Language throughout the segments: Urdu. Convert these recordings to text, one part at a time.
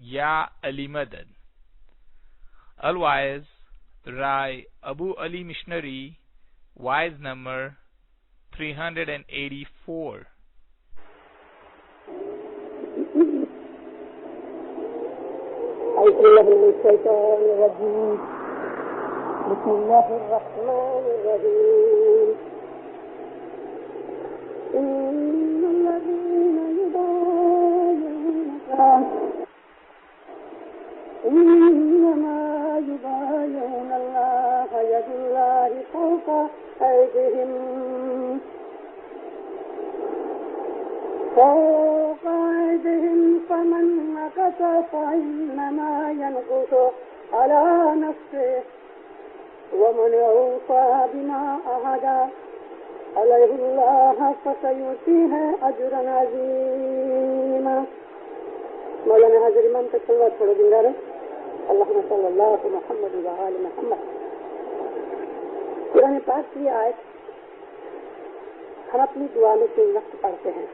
Ya Ali Madad. Otherwise, Rai Abu Ali Missionary, wise number 384. بسم الله الرحمن الرحيم إن الذين يبايعونك إنما يبايعون الله يد الله فوق أيديهم فمن نكث فإنما ينكث على نفسه ومن أوفى بما عهد عليه الله فسيؤتيه أجرا عظيما. مولانا حاضر امام تک صلوات پڑھو زندہ رہے. اللہم صلی اللہ علی محمد و آل محمد. قرآن پاک کی آیت ہم اپنی دعا میں 3 وقت پڑھتے ہیں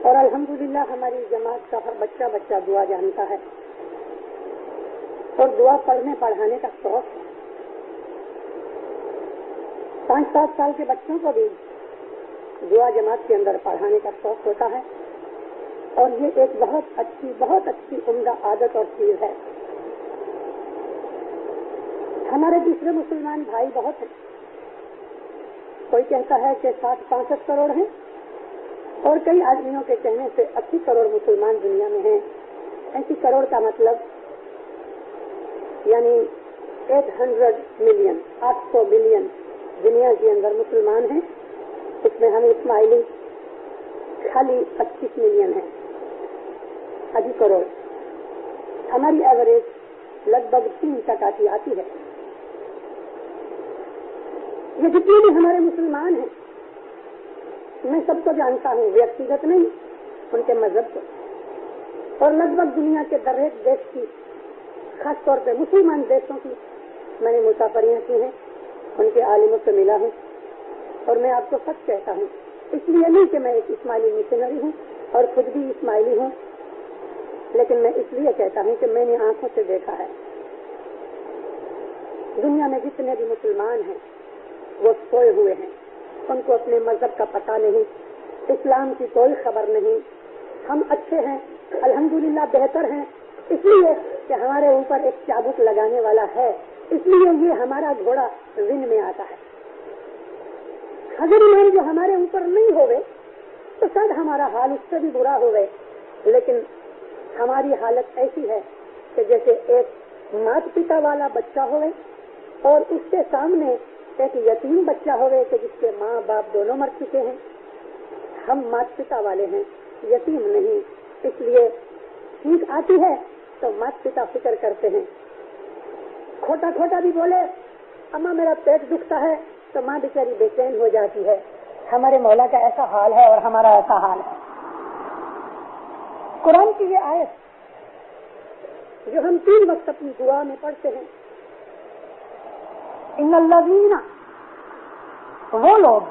اور الحمدللہ ہماری جماعت کا ہر بچہ دعا جانتا ہے اور دعا پڑھنے پڑھانے کا شوق ہے. 5-7 سال کے بچوں کو بھی دعا جماعت کے اندر پڑھانے کا شوق ہوتا ہے اور یہ ایک بہت اچھی عمدہ عادت اور چیز ہے. ہمارے دوسرے مسلمان بھائی بہت ہیں. کوئی کہتا ہے کہ 60-65 کروڑ ہیں اور کئی آدمیوں کے کہنے سے 80 کروڑ مسلمان دنیا میں ہیں. 80 کروڑ کا مطلب یعنی 800 ملین 800 ملین دنیا کے اندر مسلمان ہیں. اس میں ہم اسماعیلی خالی 25 ملین ہیں. آدھی کروڑ. ہماری ایوریج لگ بھگ 3 تک آتی ہے. یہ جتنے بھی ہمارے مسلمان ہیں میں سب کو جانتا ہوں، ویکتیگت نہیں، ان کے مذہب کو. اور لگ بھگ دنیا کے در ایک دیش کی، خاص طور پہ مسلمان دیشوں کی میں نے مسافریاں کی ہیں، ان کے عالموں سے ملا ہوں اور میں آپ کو سچ کہتا ہوں. اس لیے نہیں کہ میں ایک اسماعیلی مشنری ہوں اور خود بھی اسماعیلی ہوں، لیکن میں اس لیے کہتا ہوں کہ میں نے آنکھوں سے دیکھا ہے دنیا میں جتنے بھی مسلمان ہیں وہ سوئے ہوئے ہیں. ان کو اپنے مذہب کا پتہ نہیں، اسلام کی کوئی خبر نہیں. ہم اچھے ہیں، الحمدللہ بہتر ہیں، اس لیے کہ ہمارے اوپر ایک چابک لگانے والا ہے، اس لیے یہ ہمارا گھوڑا رن میں آتا ہے. حضرت جو ہمارے اوپر نہیں ہوئے تو شاید ہمارا حال اس سے بھی برا ہوئے، لیکن ہماری حالت ایسی ہے کہ جیسے ایک مات پتا والا بچہ ہوئے اور اس کے سامنے ایک یتیم بچہ ہوئے کہ جس کے ماں باپ دونوں مر چکے ہیں. ہم مات پتا والے ہیں، یتیم نہیں. اس لیے ٹھیک آتی ہے تو مات پتا فکر کرتے ہیں. کھوٹا بھی بولے اماں میرا پیٹ دکھتا ہے تو ماں بیچاری بے چین ہو جاتی ہے. ہمارے مولا کا ایسا حال ہے اور ہمارا ایسا حال ہے. قرآن کی یہ آیت جو ہم 3 وقت اپنی دعا میں پڑھتے ہیں، ان الذین، وہ لوگ،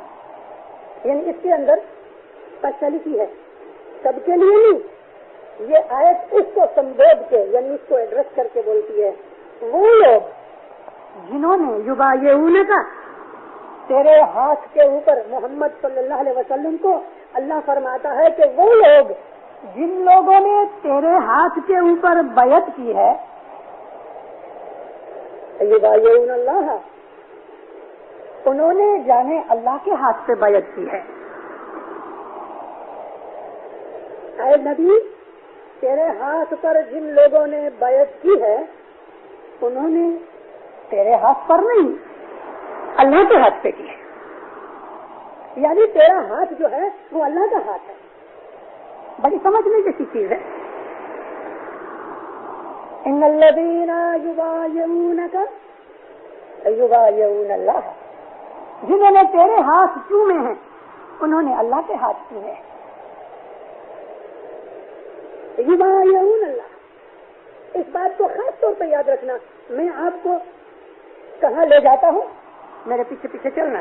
یعنی اس کے اندر اسپیشلٹی ہے، سب کے لیے نہیں. یہ آیت اس کو سمبودھ کے یعنی اس کو ایڈریس کر کے بولتی ہے، وہ لوگ جنہوں نے یبایعونک، تیرے ہاتھ کے اوپر محمد صلی اللہ علیہ وسلم کو اللہ فرماتا ہے کہ وہ لوگ جن لوگوں نے تیرے ہاتھ کے اوپر بیعت کی ہے، یبایعون اللہ، انہوں نے جانے اللہ کے ہاتھ سے بیعت کی ہے. اے نبی، تیرے ہاتھ پر جن لوگوں نے بیعت کی ہے انہوں نے تیرے ہاتھ پر نہیں، اللہ کے ہاتھ پہ کی ہے. یعنی تیرا ہاتھ جو ہے وہ اللہ کا ہاتھ ہے. بڑی سمجھنے جیسی چیز ہے. ان الذین یبایعونک یبایعون اللہ، جنہوں نے تیرے ہاتھ چومے ہیں انہوں نے اللہ کے ہاتھ چومے ہیں. یبایعون اللہ، اس بات کو خاص طور پہ یاد رکھنا. میں آپ کو کہاں لے جاتا ہوں، میرے پیچھے چلنا.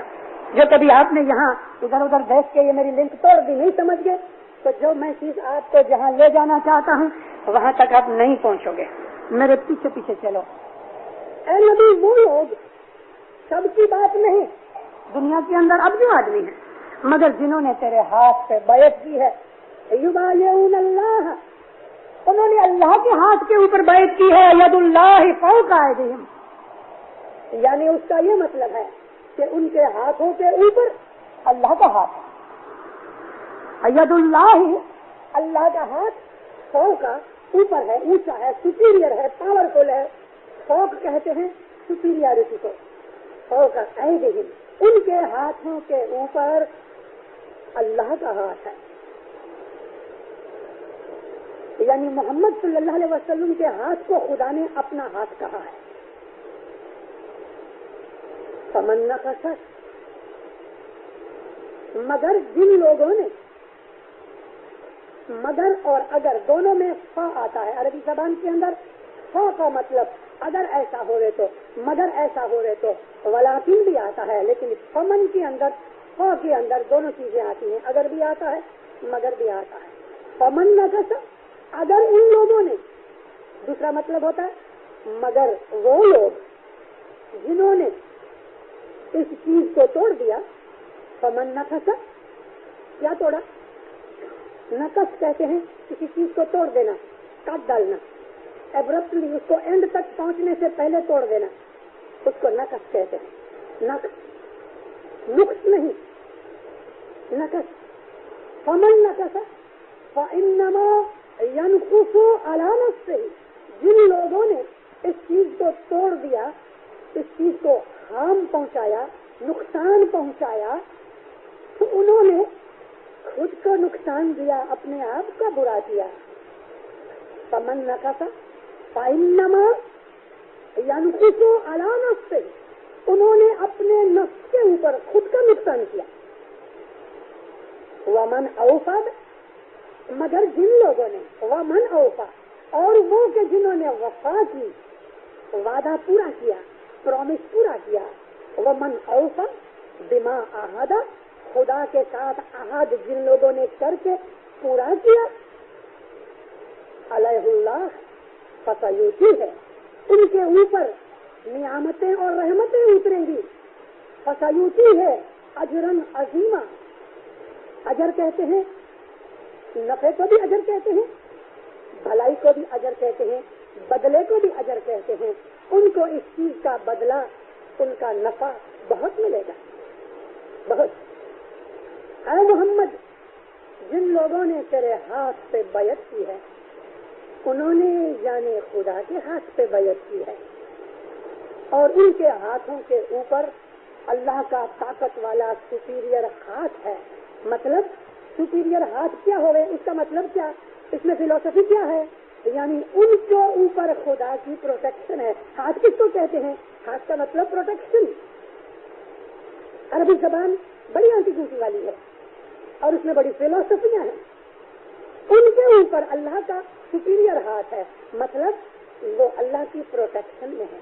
جو کبھی آپ نے یہاں ادھر ادھر دیکھ کے یہ میری لنک توڑ دی، نہیں سمجھ گئے، تو جو میں چیز آپ کو جہاں لے جانا چاہتا ہوں وہاں تک آپ نہیں پہنچو گے، میرے پیچھے پیچھے چلو۔ اے نبی، وہ لوگ، سب کی بات نہیں، دنیا کے اندر اب جو آدمی ہیں، مگر جنہوں نے تیرے ہاتھ پہ بیعت کی ہے، یبایعون اللہ، انہوں نے اللہ کے ہاتھ کے اوپر بیعت کی ہے، ید اللہ فوق ایدیہم، یعنی اس کا یہ مطلب ہے کہ ان کے ہاتھوں کے اوپر اللہ کا ہاتھ ہے۔ ید اللہ، اللہ کا ہاتھ فوق کا اوپر ہے، اونچا ہے، سپیریئر ہے، پاورفل ہے۔ فوق کہتے ہیں سپیریئرٹی کو، فوق ایدیہم، ان کے ہاتھوں کے اوپر اللہ کا ہاتھ ہے، یعنی محمد صلی اللہ علیہ وسلم کے ہاتھ کو خدا نے اپنا ہاتھ کہا ہے۔ تمنا کا سچ، مگر جن لوگوں نے، مگر اور اگر دونوں میں فا آتا ہے عربی زبان کے اندر، فا کا مطلب اگر ایسا ہو رہے تو، مگر ایسا ہو رہے تو، ولیکن بھی آتا ہے، لیکن فمن کے اندر، فا کے اندر دونوں چیزیں آتی ہیں، اگر بھی آتا ہے مگر بھی آتا ہے۔ فمن نہ کسا، اگر ان لوگوں نے، دوسرا مطلب ہوتا ہے مگر وہ لوگ جنہوں نے اس چیز کو توڑ دیا۔ فمن نہ کسا، کیا توڑا؟ نقص کہتے ہیں کسی چیز کو توڑ دینا، کاٹ ڈالنا، ایبرپٹلی اس کو اینڈ تک پہنچنے سے پہلے توڑ دینا، اس کو نقص کہتے ہیں۔ نقص نہیں، نقص۔ فمن نقص فإنما ينقص على نفسه، جن لوگوں نے اس چیز کو توڑ دیا، اس چیز کو ہارم پہنچایا، نقصان پہنچایا، تو انہوں نے خود کو نقصان دیا، اپنے آپ کا برا کیا۔ فمن نقص فإنما ينقص على نفسه، انہوں نے اپنے نفس کے اوپر خود کا نقصان کیا۔ ومن اوفى، مگر جن لوگوں نے، ومن اوفى، اور وہ کہ جنہوں نے وفا کی، وعدہ پورا کیا، پرومس پورا کیا۔ ومن اوفى بما عاہد، خدا کے ساتھ عہد جن لوگوں نے کر کے پورا کیا۔ علیہ اللہ فسیؤتی ہے، ان کے اوپر نعمتیں اور رحمتیں اتریں گی۔ فسیؤتی ہے اجرن عظیما، اجر کہتے ہیں نفع کو بھی اجر کہتے ہیں، بھلائی کو بھی اجر کہتے ہیں، بدلے کو بھی اجر کہتے ہیں۔ ان کو اس چیز کا بدلہ، ان کا نفع بہت ملے گا، بہت۔ اے محمد، جن لوگوں نے تیرے ہاتھ پہ بیعت کی ہے، انہوں نے یعنی خدا کے ہاتھ پہ بیعت کی ہے، اور ان کے ہاتھوں کے اوپر اللہ کا طاقت والا سپیریئر ہاتھ ہے۔ مطلب سپیریئر ہاتھ کیا ہوئے، اس کا مطلب کیا، اس میں فلسفی کیا ہے، یعنی ان کے اوپر خدا کی پروٹیکشن ہے۔ ہاتھ کس کو کہتے ہیں؟ ہاتھ کا مطلب پروٹیکشن۔ عربی زبان بڑی انٹیگوٹی والی ہے اور اس میں بڑی فلسفیاں ہیں۔ ان کے اوپر اللہ کا سپیریئر ہاتھ ہے، مطلب وہ اللہ کی پروٹیکشن میں ہے۔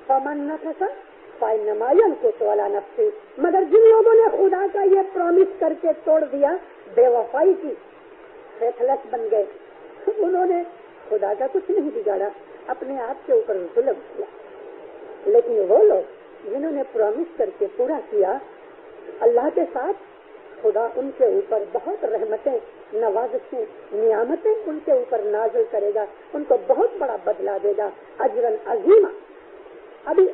فمن نقص فإنما ينقص على نفسه، مگر جن لوگوں نے خدا کا یہ پرومس کر کے توڑ دیا، بے وفائی کی، فیتھ لیس بن گئے، انہوں نے خدا کا کچھ نہیں بگاڑا، اپنے آپ کے اوپر ظلم کیا۔ لیکن وہ لوگ جنہوں نے پرومس کر کے پورا کیا اللہ کے ساتھ، خدا ان کے اوپر بہت رحمتیں، نوازشیں، نعمتیں ان کے اوپر نازل کرے گا، ان کو بہت بڑا بدلہ دے گا۔ اجرن عظیمہ، ابھی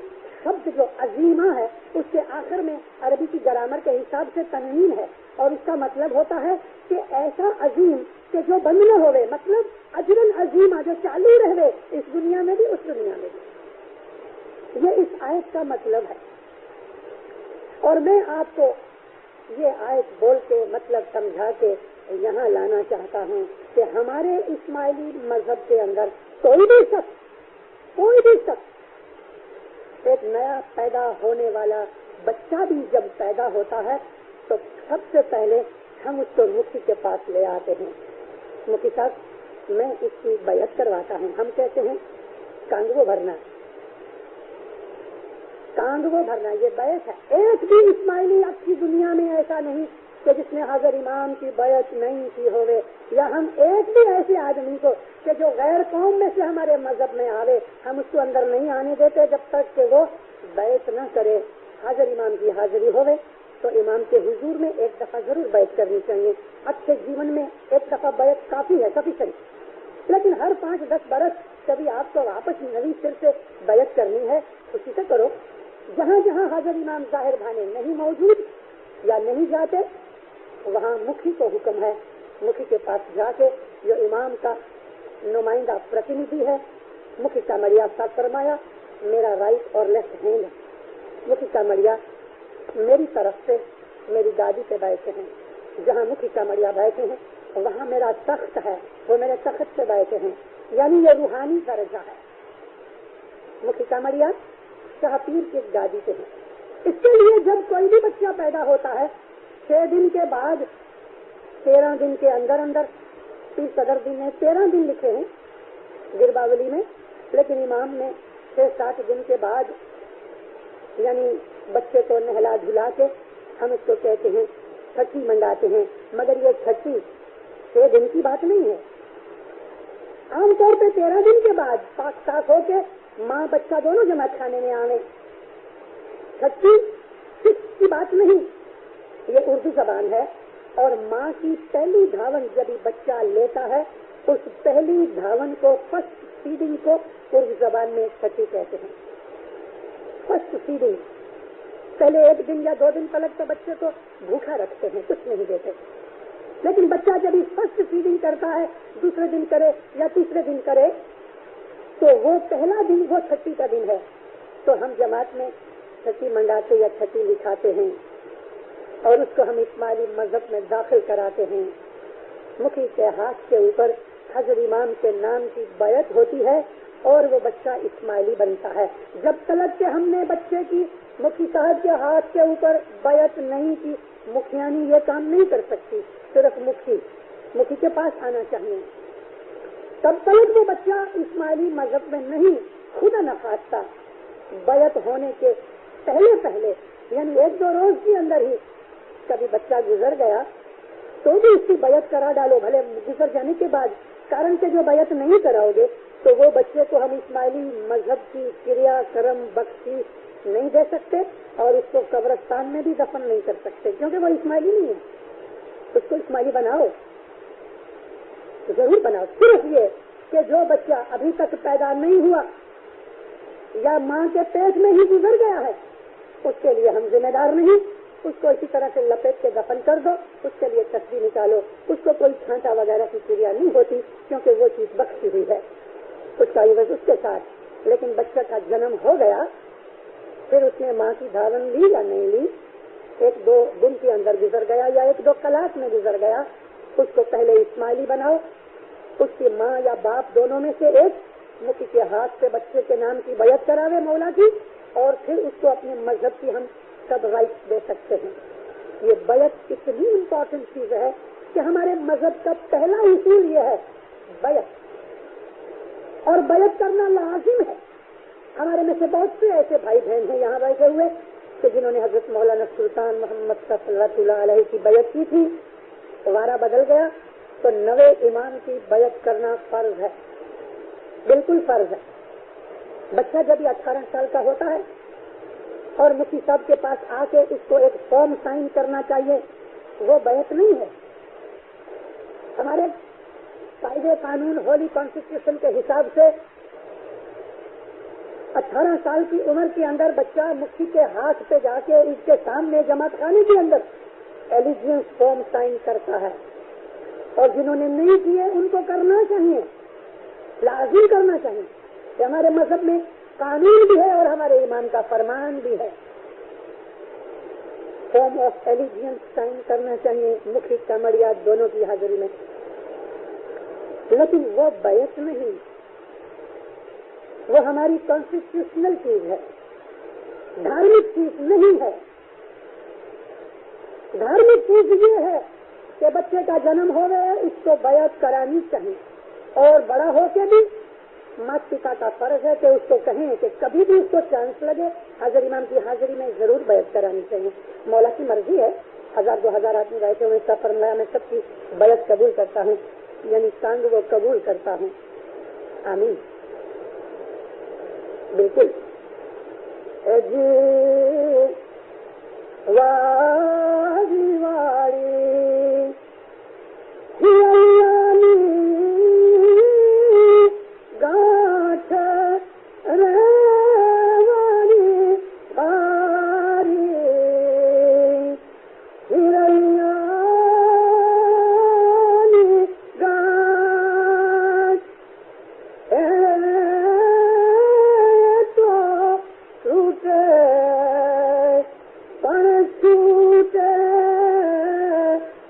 شبد جو عظیمہ ہے اس کے آخر میں عربی کی گرامر کے حساب سے تنوین ہے، اور اس کا مطلب ہوتا ہے کہ ایسا عظیم کہ جو بند نہ ہوئے، مطلب اجرن عظیمہ جو چالو رہے اس دنیا میں بھی اس دنیا میں بھی۔ یہ اس آیت کا مطلب ہے، اور میں آپ کو یہ آیت بول کے مطلب سمجھا کے یہاں لانا چاہتا ہوں کہ ہمارے اسماعیلی مذہب کے اندر کوئی بھی شخص ایک نیا پیدا ہونے والا بچہ بھی جب پیدا ہوتا ہے تو سب سے پہلے ہم اس کو مفتی کے پاس لے آتے ہیں۔ مفتی صاحب، میں اس کی بیعت کرواتا ہوں۔ ہم کہتے ہیں کانگو بھرنا، کانگو بھرنا، یہ بیعت ہے۔ ایک بھی اسماعیلی اب کی دنیا میں ایسا نہیں کہ جس نے حاضر امام کی بیعت نہیں کی ہوئے، یا ہم ایک بھی ایسے آدمی کو کہ جو غیر قوم میں سے ہمارے مذہب میں آوے، ہم اس کو اندر نہیں آنے دیتے جب تک کہ وہ بیعت نہ کرے۔ حاضر امام کی حاضری ہوئے تو امام کے حضور میں ایک دفعہ ضرور بیعت کرنی چاہیے۔ اچھے جیون میں ایک دفعہ بیعت کافی ہے، کافی صحیح، لیکن ہر 5-10 برس کبھی آپ کو واپس نئی سر سے بیعت کرنی ہے، اسی سے کرو۔ جہاں جہاں حاضر امام ظاہر بھانے نہیں موجود یا نہیں جاتے، وہاں مکھی کو حکم ہے، مکھی کے پاس جا کے جو امام کا نمائندہ پرتیندھی ہے، مکھی کا مڑیا ساتھ فرمایا میرا رائٹ اور لیفٹ ہینڈ ہے، مکھی کا مڑیا میری طرف سے میری گادی پہ بیٹھے ہیں، جہاں مکھی کا مڑیا بیٹھے ہیں وہاں میرا تخت ہے، وہ میرے تخت پہ بیٹھے ہیں، یعنی یہ روحانی درجہ ہے۔ مکھی کا مڑیا شاہ پیر کی گادی پہ ہے۔ اس کے لیے جب کوئی بھی بچہ پیدا ہوتا ہے 6 دن کے بعد 13 دن کے اندر اندر، پیر صدر دن نے 13 دن لکھے ہیں گرباولی میں، لیکن امام نے 6-7 دن کے بعد، یعنی بچے کو نہلا دھلا کے ہم اس کو کہتے ہیں چھٹی منڈاتے ہیں، مگر یہ چھٹی 6 دن کی بات نہیں ہے۔ عام طور پہ 13 دن کے بعد پاک صاف ہو کے ماں بچہ دونوں جماعت کھانے میں آنے، چھٹی کی بات نہیں، یہ اردو زبان ہے، اور ماں کی پہلی دھاون جب بچہ لیتا ہے اس پہلی دھاون کو، فرسٹ فیڈنگ کو اردو زبان میں چھٹی کہتے ہیں۔ فرسٹ فیڈنگ، پہلے 1 دن یا 2 دن تلک تو بچے کو بھوکا رکھتے ہیں، کچھ نہیں دیتے، لیکن بچہ جب فرسٹ فیڈنگ کرتا ہے، دوسرے دن کرے یا تیسرے دن کرے، تو وہ پہلا دن وہ چھٹی کا دن ہے، تو ہم جماعت میں چھٹی منڈاتے یا چھٹی لکھاتے ہیں اور اس کو ہم اسماعیلی مذہب میں داخل کراتے ہیں۔ مکھی کے ہاتھ کے اوپر حضرت امام کے نام کی بیعت ہوتی ہے اور وہ بچہ اسماعیلی بنتا ہے۔ جب تلک کہ ہم نے بچے کی مکھی صاحب کے ہاتھ کے اوپر بیعت نہیں کی، مکھیانی یہ کام نہیں کر سکتی، صرف مکھی کے پاس آنا چاہیے، تب تک وہ بچہ اسماعیلی مذہب میں نہیں، خدا نخواستہ بیعت ہونے کے پہلے یعنی 1-2 روز کے اندر ہی کبھی بچہ گزر گیا تو بھی اس کی بیعت کرا ڈالو، بھلے گزر جانے کے بعد، کارن کہ جو بیعت نہیں کراؤ گے تو وہ بچے کو ہم اسماعیلی مذہب کی کریا کرم بخشی نہیں دے سکتے اور اس کو قبرستان میں بھی دفن نہیں کر سکتے، کیونکہ وہ اسماعیلی نہیں ہے۔ اس کو اسماعیلی بناؤ، ضرور بناؤ، صرف یہ کہ جو بچہ ابھی تک پیدا نہیں ہوا یا ماں کے پیٹ میں ہی گزر گیا ہے اس کے لیے ہم ذمہ دار نہیں، اس کو اسی طرح سے لپیٹ کے دفن کر دو، اس کے لیے تصویر نکالو، اس کو کوئی چھانٹا وغیرہ کی کریا نہیں ہوتی کیونکہ وہ چیز بخشی ہوئی ہے، اس کا عوض اس کے ساتھ۔ لیکن بچہ کا جنم ہو گیا، پھر اس نے ماں کی دھارن لی یا نہیں لی، 1-2 دن کے اندر گزر گیا یا 1-2 کلاک میں گزر گیا، اس کو پہلے اسماعیلی بناؤ، اس کی ماں یا باپ دونوں میں سے ایک مکھی کے ہاتھ سے بچے کے نام کی بیعت کراوے مولا کی، اور پھر اس کو اپنے مذہب کی ہم سب رائٹ دے سکتے ہیں۔ یہ بیعت اتنی امپورٹنٹ چیز ہے کہ ہمارے مذہب کا پہلا اصول یہ ہے بیعت، اور بیعت کرنا لازم ہے۔ ہمارے میں سے بہت سے ایسے بھائی بہن ہیں یہاں بیٹھے ہوئے کہ جنہوں نے حضرت مولانا سلطان محمد صلی اللہ علیہ کی بیعت کی تھی، وارہ بدل گیا تو نوے امام کی بیعت کرنا فرض ہے، بالکل فرض ہے۔ بچہ جب یہ 18 سال کا ہوتا ہے اور مفتی صاحب کے پاس آ کے اس کو ایک فارم سائن کرنا چاہیے، وہ بیعت نہیں ہے۔ ہمارے قاعدے قانون ہولی کانسٹیٹیوشن کے حساب سے 18 سال کی عمر کے اندر بچہ مفتی کے ہاتھ پہ جا کے اس کے سامنے جماعت خانے کے اندر ایلیجنس فارم سائن کرتا ہے، اور جنہوں نے نہیں کیے ان کو کرنا چاہیے، لازم کرنا چاہیے۔ کہ ہمارے مذہب میں قانون بھی ہے اور ہمارے امام کا فرمان بھی ہے، فارم آف ایلیجنس سائن کرنا چاہیے مکھی کمڑیا دونوں کی حاضری میں، لیکن وہ بیعت نہیں، وہ ہماری کانسٹیٹیوشنل چیز ہے، دھارمک چیز نہیں ہے۔ دھارمک چیز یہ ہے کہ بچے کا جنم ہو گیا اس کو بیعت کرانی چاہیے، اور بڑا ہو کے بھی مات پتا کا فرض ہے کہ اس کو کہیں کہ کبھی بھی اس کو چانس لگے حاضر امام کی حاضری میں ضرور بیعت کرانی چاہیے۔ مولا کی مرضی ہے، 1000 2000 آدمی بیٹھے ہوئے سب فرمایا میں سب کی بیعت قبول کرتا ہوں، یعنی سانگ وہ قبول کرتا ہوں. آمین. بالکل. واڑی گاٹھ ریواری باری ہریانی گاٹھ تو چھوٹے پر چھوٹے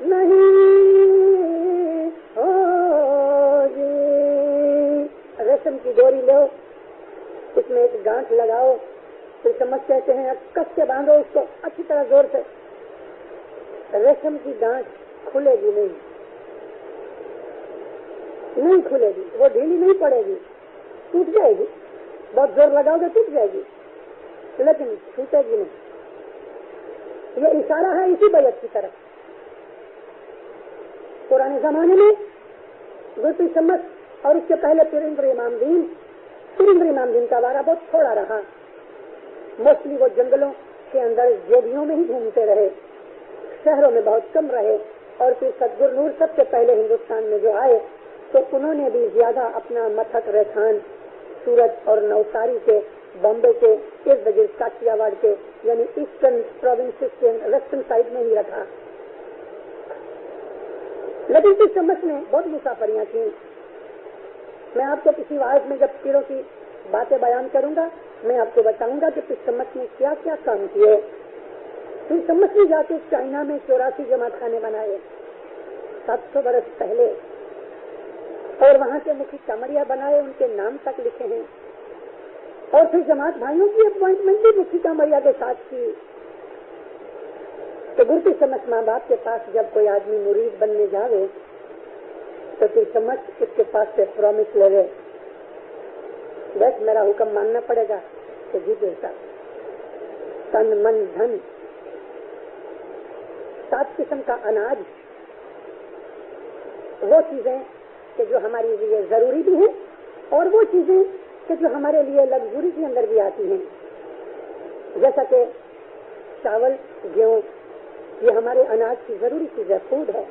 نہیں ہو جی. ریشم کی ڈوری لو، اس میں ایک گانٹھ لگاؤ، پھر چمچ کہتے ہیں کس کے باندھو اس کو اچھی طرح زور سے. ریشم کی گانٹھ کھلے گی نہیں کھلے گی، وہ ڈھیلی نہیں پڑے گی، ٹوٹ جائے گی. بہت زور لگاؤ گے ٹوٹ جائے گی، لیکن چھوٹے گی نہیں. یہ اشارہ ہے اسی بیعت کی طرف. پرانے زمانے میں گلتی شمس اور اس سے پہلے پرندر امام دین کا وارہ بہت تھوڑا رہا. موسٹلی وہ جنگلوں کے اندر جوگیوں میں ہی گھومتے رہے، شہروں میں بہت کم رہے. اور پھر سدگر نور سب سے پہلے ہندوستان میں جو آئے تو انہوں نے بھی زیادہ اپنا متھک ریحان سورت اور نوساری کے، بامبے کے ارد گرد، کاٹیا واڑ کے یعنی ایسٹرن پروونسز کے ویسٹرن سائڈ میں ہی رکھا. لیکن اس سمجھ میں بہت مسافریاں تھیں. میں آپ کو کسی واحد میں جب پیروں کی باتیں بیان کروں گا میں آپ کو بتاؤں گا کہ پھر سمجھ میں کیا کیا کام کیے. پھر سمجھ میں جا کے چائنا میں 84 جماعت خانے بنائے 700 برس پہلے، اور وہاں کے مکھی کمریا بنائے، ان کے نام تک لکھے ہیں. اور پھر جماعت بھائیوں کی اپوائنٹمنٹ بھی مکھی کمریا کے ساتھ کی. تو گرتی سمجھ ماں باپ کے پاس جب کوئی آدمی مرید بننے جاوے تو پھر سمجھ اس کے پاس سے پرومس لے لے، بس میرا حکم ماننا پڑے گا کہ جی بیٹا، تن من دھن 7 قسم کا اناج، وہ چیزیں کہ جو ہمارے لیے ضروری بھی ہیں اور وہ چیزیں کہ جو ہمارے لیے لگژری کے اندر بھی آتی ہیں، جیسا کہ چاول، گیہوں، یہ ہمارے اناج کی ضروری چیز ہے، فوڈ ہے.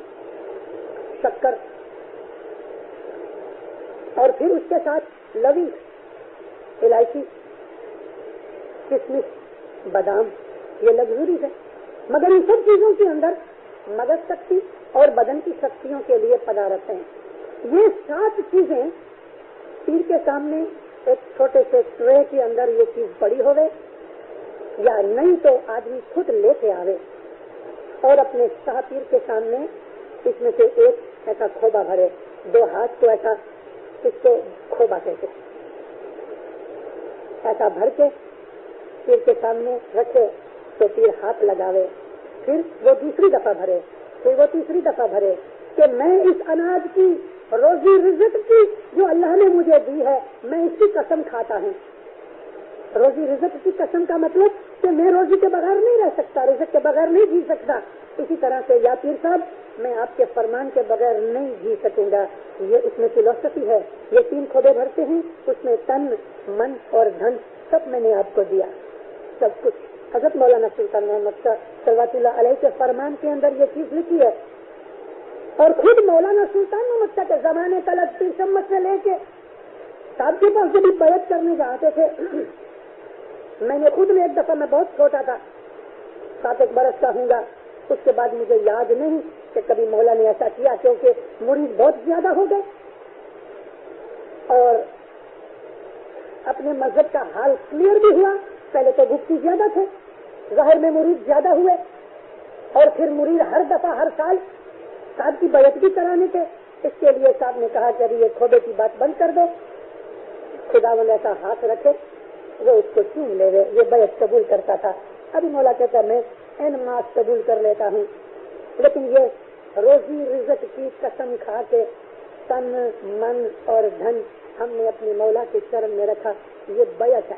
شکر، اور پھر اس کے ساتھ لونگ، الائچی، کشمش، بادام، یہ لگژری ہے. مگر ان سب چیزوں کے اندر مغز شکتی اور بدن کی شکتیوں کے لیے پدارت ہیں. یہ 7 چیزیں پیر کے سامنے ایک چھوٹے سے ٹرے کے اندر یہ چیز پڑی ہوئے، یا نہیں تو آدمی خود لے کے آوے اور اپنے شاہ پیر کے سامنے اس میں سے ایک ایسا کھوبا بھرے، 2 ہاتھ کو ایسا، اس کو کھوبا کہتے ہیں، ایسا بھر کے پیر کے سامنے رکھے تو پیر ہاتھ لگاوے، پھر وہ دوسری دفعہ بھرے، پھر وہ تیسری دفعہ بھرے کہ میں اس اناج کی، روزی رزق کی جو اللہ نے مجھے دی ہے، میں اس کی قسم کھاتا ہوں. روزی رزق کی قسم کا مطلب کہ میں روزی کے بغیر نہیں رہ سکتا، رزق کے بغیر نہیں جی سکتا. اسی طرح سے یا پیر صاحب میں آپ کے فرمان کے بغیر نہیں جی سکوں گا. یہ اس میں فلسفی ہے. یہ 3 کھوبے بھرتے ہیں، اس میں تن، من اور دھن سب میں نے آپ کو دیا، سب کچھ. حضرت مولانا سلطان محمد شاہ صلوات اللہ علیہ کے فرمان کے اندر یہ چیز لکھی ہے. اور خود مولانا سلطان محمد شاہ کے زمانے تلک پیر شمس سے لے کے صاحب کے پاس جب بیعت کرنے جاتے تھے، میں نے خود میں ایک دفعہ، میں بہت چھوٹا تھا، 7 برس کا ہوں گا، اس کے بعد مجھے یاد نہیں کہ کبھی مولا نے ایسا کیا، کیونکہ مرید بہت زیادہ ہو گئے اور اپنے مذہب کا حال کلیئر بھی ہوا. پہلے تو گپتی زیادہ تھے، ظاہر میں مرید زیادہ ہوئے، اور پھر مرید ہر دفعہ ہر سال صاحب کی بیعت بھی کرانے کے. اس کے لیے صاحب نے کہا کہ ابھی یہ کھوبے کی بات بند کر دو. خداوند ایسا ہاتھ رکھے وہ اس کو چوم لے گئے، یہ بیعت قبول کرتا تھا. ابھی مولا کہتا میں این ماس قبول کر لیتا ہوں، لیکن یہ روزی رزق کی قسم کھا کے تن، من اور دھن ہم نے اپنے مولا کے چرن میں رکھا، یہ بیعت ہے.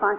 5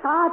7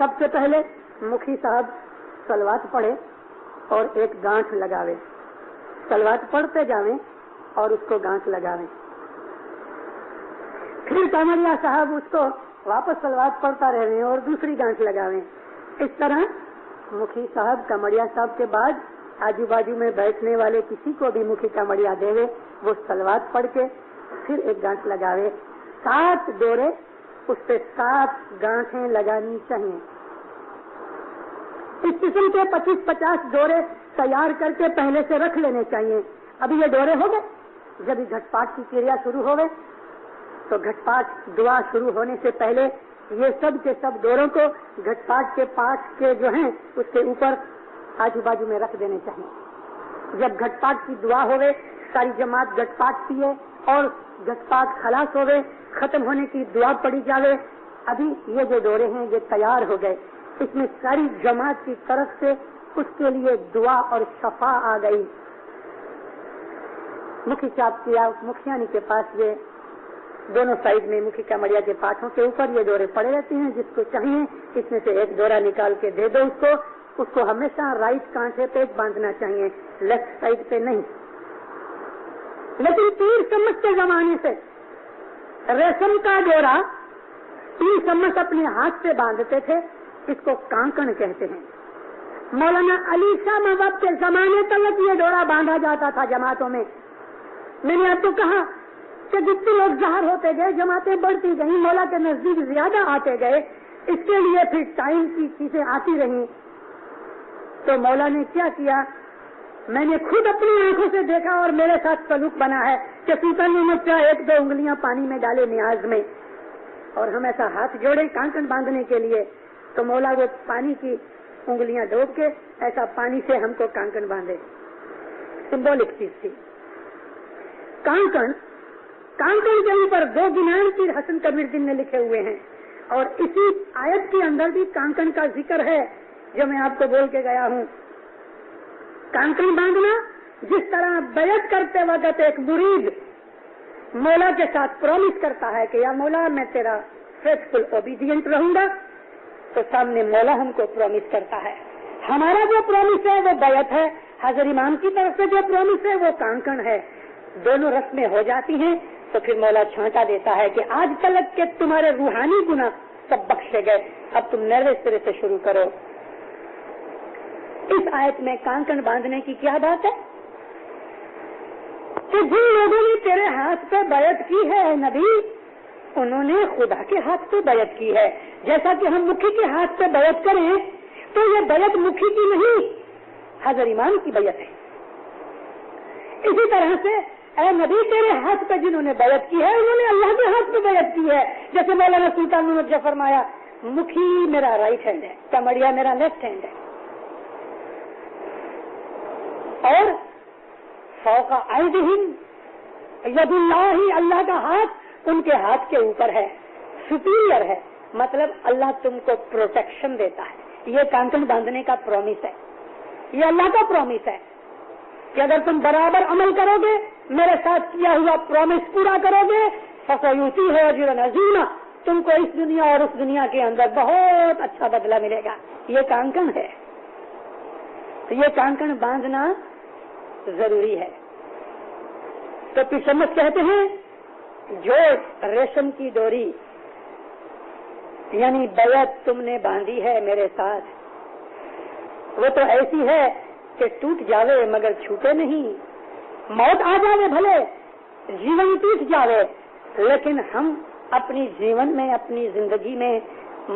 سب سے پہلے مکھی صاحب سلوات پڑھے اور ایک گانٹھ لگاوے، سلوات پڑھتے جاویں اور اس کو گانٹھ لگاویں، پھر کامڑیا صاحب اس کو واپس سلوات پڑھتا رہے اور دوسری گانٹھ لگاویں۔ اس طرح مکھی صاحب کامڑیا صاحب کے بعد آجو بازو میں بیٹھنے والے کسی کو بھی مکھی کامڑیا دے، وہ سلوات پڑھ کے پھر ایک گانٹھ لگاوے۔ 7 ڈورے، اس پہ 7 گانٹھیں لگانی چاہیے۔ اس قسم کے 25-50 ڈورے تیار کر کے پہلے سے رکھ لینے چاہیے۔ ابھی یہ ڈورے ہو گئے، جب یہ گھٹ پاٹ کی کریا شروع ہو گئے تو گھٹ پاٹ دعا شروع ہونے سے پہلے یہ سب کے سب ڈوروں کو گھٹ پاٹ کے پاٹ کے جو ہیں اس کے اوپر آجو بازو میں رکھ دینے چاہیے۔ جب گھٹ پاٹ کی دعا ہوئے، ساری جماعت گھٹ پاٹ پیے اور گھٹ پاٹ خلاص ہوئے، ختم ہونے کی دعا پڑی جاوے، ابھی یہ جو ڈورے ہیں یہ تیار ہو گئے، اس میں ساری جماعت کی طرف سے اس کے لیے دعا اور شفا آ گئی۔ مکھی صاحب کیا مکھیانی کے پاس یہ دونوں سائڈ میں مکھی کامڑیا کے پاٹوں کے اوپر یہ ڈورے پڑے رہتے ہیں، جس کو چاہیے اس میں سے ایک ڈورا نکال کے دے دو اس کو ہمیشہ رائٹ کانٹے پہ باندھنا چاہیے، لیفٹ سائڈ پہ نہیں۔ لیکن پیر سمجھ کے زمانے سے ریشم کا ڈورا پیر سمجھ اپنے ہاتھ سے باندھتے تھے، اس کو کانکن کہتے ہیں۔ مولانا علی شاہ مذہب کے زمانے تک یہ ڈورا باندھا جاتا تھا جماعتوں میں۔ میں نے آپ کو کہا کہ جتنے لوگ ظاہر ہوتے گئے جماعتیں بڑھتی گئیں، مولا کے نزدیک زیادہ آتے گئے، اس کے لیے پھر ٹائم کی چیزیں آتی رہیں، تو مولا نے کیا کیا، میں نے خود اپنی آنکھوں سے دیکھا اور میرے ساتھ سلوک بنا ہے کہ سلطان محمد شاہ 1-2 انگلیاں پانی میں ڈالے نیاز میں اور ہم ایسا ہاتھ جوڑے کانکن باندھنے کے لیے، تو مولا وہ پانی کی انگلیاں ڈوب کے ایسا پانی سے ہم کو کانکن باندھے۔ سمبولک چیز تھی۔ کانکن کے اوپر 2 گنان پیر حسن کبیر دین نے لکھے ہوئے ہیں، اور اسی آیت کے اندر بھی کانکن کا ذکر ہے جو میں آپ کو بول کے گیا ہوں۔ کانکن باندھنا، جس طرح بیعت کرتے وقت ایک مرید مولا کے ساتھ پرومس کرتا ہے کہ یا مولا میں تیرا فیتھفل اوبیڈینٹ رہوں گا، تو سامنے مولا ہم کو پرومس کرتا ہے۔ ہمارا جو پرومس ہے وہ بیعت ہے، حضرت امام کی طرف سے جو پرومس ہے وہ کانکن ہے۔ دونوں رسمیں ہو جاتی ہیں تو پھر مولا چھانٹا دیتا ہے کہ آج تلک کے تمہارے روحانی گناہ سب بخشے گئے، اب تم نئے سرے سے شروع کرو۔ اس آیت میں کانکن باندھنے کی کیا بات ہے کہ جن لوگوں نے تیرے ہاتھ پہ بیعت کی ہے نبی، انہوں نے خدا کے ہاتھ پہ بیعت کی ہے۔ جیسا کہ ہم مکھی کے ہاتھ پہ بیعت کریں تو یہ بیعت مکھی کی نہیں، حضرت امام کی بیعت ہے۔ اسی طرح سے اے نبی تیرے ہاتھ پہ جنہوں نے بیعت کی ہے انہوں نے اللہ کے ہاتھ پہ بیعت کی ہے، جیسے مولانا سلطان محمد نے فرمایا مکھی میرا رائٹ ہینڈ ہے، کمڑیا میرا لیفٹ ہینڈ ہے، اور فوق ایدیہم ید اللہ، اللہ کا ہاتھ ان کے ہاتھ کے اوپر ہے، سپیریئر ہے، مطلب اللہ تم کو پروٹیکشن دیتا ہے۔ یہ کانکن باندھنے کا پرومس ہے، یہ اللہ کا پرومس ہے کہ اگر تم برابر عمل کرو گے، میرے ساتھ کیا ہوا پرومس پورا کرو گے، فسیؤتیہ اجرا عظیما، تم کو اس دنیا اور اس دنیا کے اندر بہت اچھا بدلہ ملے گا۔ یہ کانکن ہے، تو یہ کانکن باندھنا ضروری ہے۔ تو پیشمت کہتے ہیں جو ریشم کی ڈوری یعنی بیعت تم نے باندھی ہے میرے ساتھ، وہ تو ایسی ہے کہ ٹوٹ جاوے مگر چھوٹے نہیں، موت آ جاوے بھلے جیون ٹوٹ جاوے، لیکن ہم اپنی جیون میں اپنی زندگی میں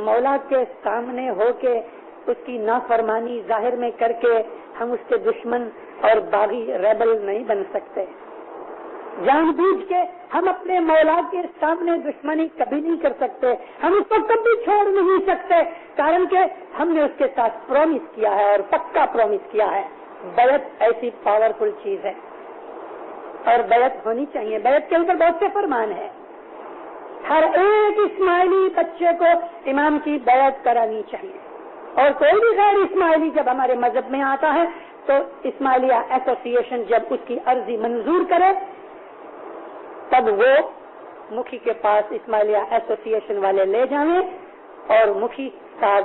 مولا کے سامنے ہو کے اس کی نافرمانی ظاہر میں کر کے ہم اس کے دشمن اور باغی ریبل نہیں بن سکتے۔ جان بوجھ کے ہم اپنے مولا کے سامنے دشمنی کبھی نہیں کر سکتے، ہم اس کو کبھی چھوڑ نہیں سکتے، کارن کہ ہم نے اس کے ساتھ پرومس کیا ہے اور پکا پرومس کیا ہے۔ بیعت ایسی پاورفل چیز ہے اور بیعت ہونی چاہیے۔ بیعت کے اوپر بہت سے فرمان ہے، ہر ایک اسماعیلی بچے کو امام کی بیعت کرانی چاہیے، اور کوئی بھی غیر اسماعیلی جب ہمارے مذہب میں آتا ہے تو اسماعیلیہ ایسوسی ایشن جب اس کی عرضی منظور کرے تب وہ مکھی کے پاس اسماعیلیہ ایسوسی ایشن والے لے جائیں اور مکھی صاحب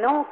9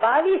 22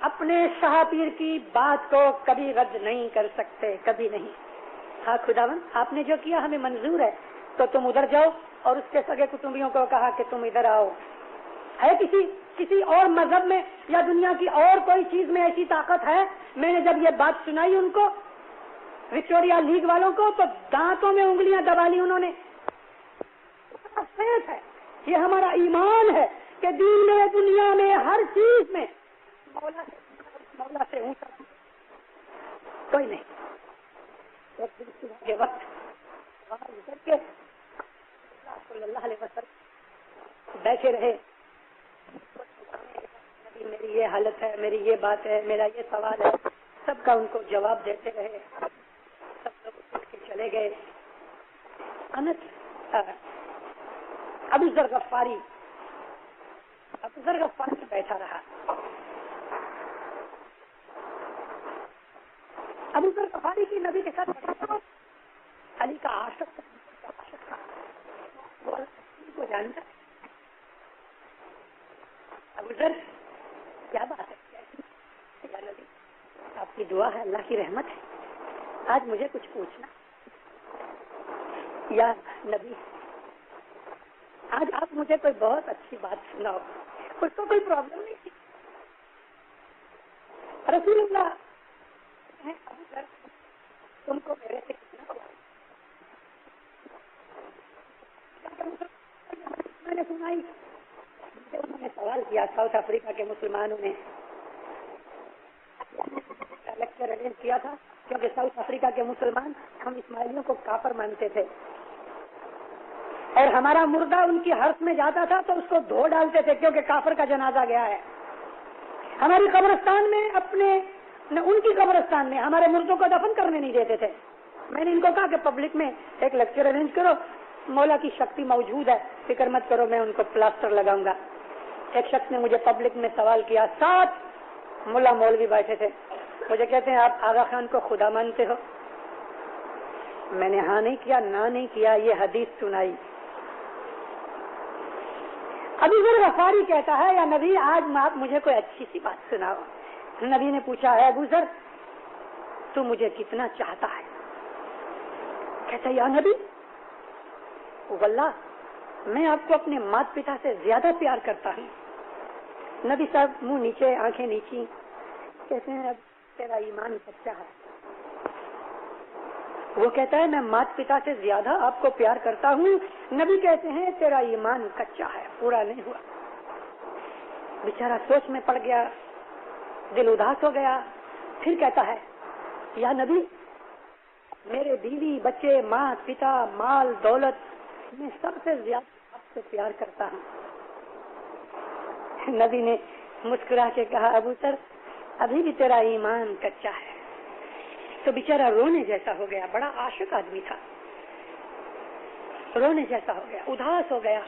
اپنے شاہ پیر کی بات کو کبھی رد نہیں کر سکتے، کبھی نہیں. ہاں خداوند آپ نے جو کیا ہمیں منظور ہے، تو تم ادھر جاؤ. اور اس کے سگے کٹمبیوں کو کہا کہ تم ادھر آؤ. ہے کسی اور مذہب میں یا دنیا کی اور کوئی چیز میں ایسی طاقت ہے؟ میں نے جب یہ بات سنائی ان کو، وکٹوریا لیگ والوں کو، تو دانتوں میں انگلیاں دبا لی انہوں نے. فیت ہے، یہ ہمارا ایمان ہے کہ دین میں، دنیا میں، ہر چیز میں مولا سے اونچا کوئی نہیں. وقت صلی اللہ علیہ وسلم بیٹھے رہے. میری یہ حالت ہے، میری یہ بات ہے، میرا یہ سوال ہے. سب کا ان کو جواب دیتے رہے. سب لوگ اٹھ کے چلے گئے. ابو ذر غفاری بیٹھا رہا. ابو ذر غفاری کی نبی کے ساتھ علی کا عاشق تھا. وہ جانتا ابو ذر کیا بات ہے؟ یا نبی آپ کی دعا ہے، اللہ کی رحمت ہے، آج مجھے کچھ پوچھنا. یا نبی آج آپ مجھے کوئی بہت اچھی بات سناؤ. اس کو کوئی پرابلم نہیں تھی. رسول اللہ ابو ذر تم کو میرے سے کتنا میں نے سنائی. انہوں نے سوال کیا ساؤتھ افریقہ کے مسلمانوں نے لیکچر ارینج کیا تھا، کیونکہ ساؤتھ افریقہ کے مسلمان ہم اسماعیلیوں کو کافر مانتے تھے، اور ہمارا مردہ ان کی ہرس میں جاتا تھا تو اس کو دھو ڈالتے تھے کیونکہ کافر کا جنازہ گیا ہے. ہماری قبرستان میں ان کی قبرستان میں ہمارے مردوں کو دفن کرنے نہیں دیتے تھے. میں نے ان کو کہا کہ پبلک میں ایک لیکچر ارینج کرو، مولا کی شکتی موجود ہے، فکر مت کرو، میں ان کو پلاسٹر لگاؤں گا. ایک شخص نے مجھے پبلک میں سوال کیا، 7 ملا مولوی بیٹھے تھے. مجھے کہتے ہیں آپ آغا خان کو خدا مانتے ہو؟ میں نے ہاں نہیں کیا، نہ نہیں کیا، یہ حدیث سنائی. ابو ذر غفاری کہتا ہے یا نبی آج آپ مجھے کوئی اچھی سی بات سناؤ. نبی نے پوچھا ہے ابو ذر تو مجھے کتنا چاہتا ہے؟ کہتا ہے یا نبی واللہ میں آپ کو اپنے مات پتا سے زیادہ پیار کرتا ہوں. نبی صاحب منہ نیچے، آنکھیں نیچی، کہتے ہیں اب تیرا ایمان سچا ہے. وہ کہتا ہے میں مات پتا سے زیادہ آپ کو پیار کرتا ہوں. نبی کہتے ہیں تیرا ایمان کچا ہے، پورا نہیں ہوا. بیچارہ سوچ میں پڑ گیا، دل اداس ہو گیا. پھر کہتا ہے یا نبی میرے بیوی بچے، ماں پتا، مال دولت، میں سب سے زیادہ آپ سے پیار کرتا ہوں. نبی نے مسکرا کے کہا ابو ذر ابھی بھی تیرا ایمان کچا ہے. تو بیچارہ رونے جیسا ہو گیا. بڑا عاشق آدمی تھا، رونے جیسا ہو گیا، اداس ہو گیا.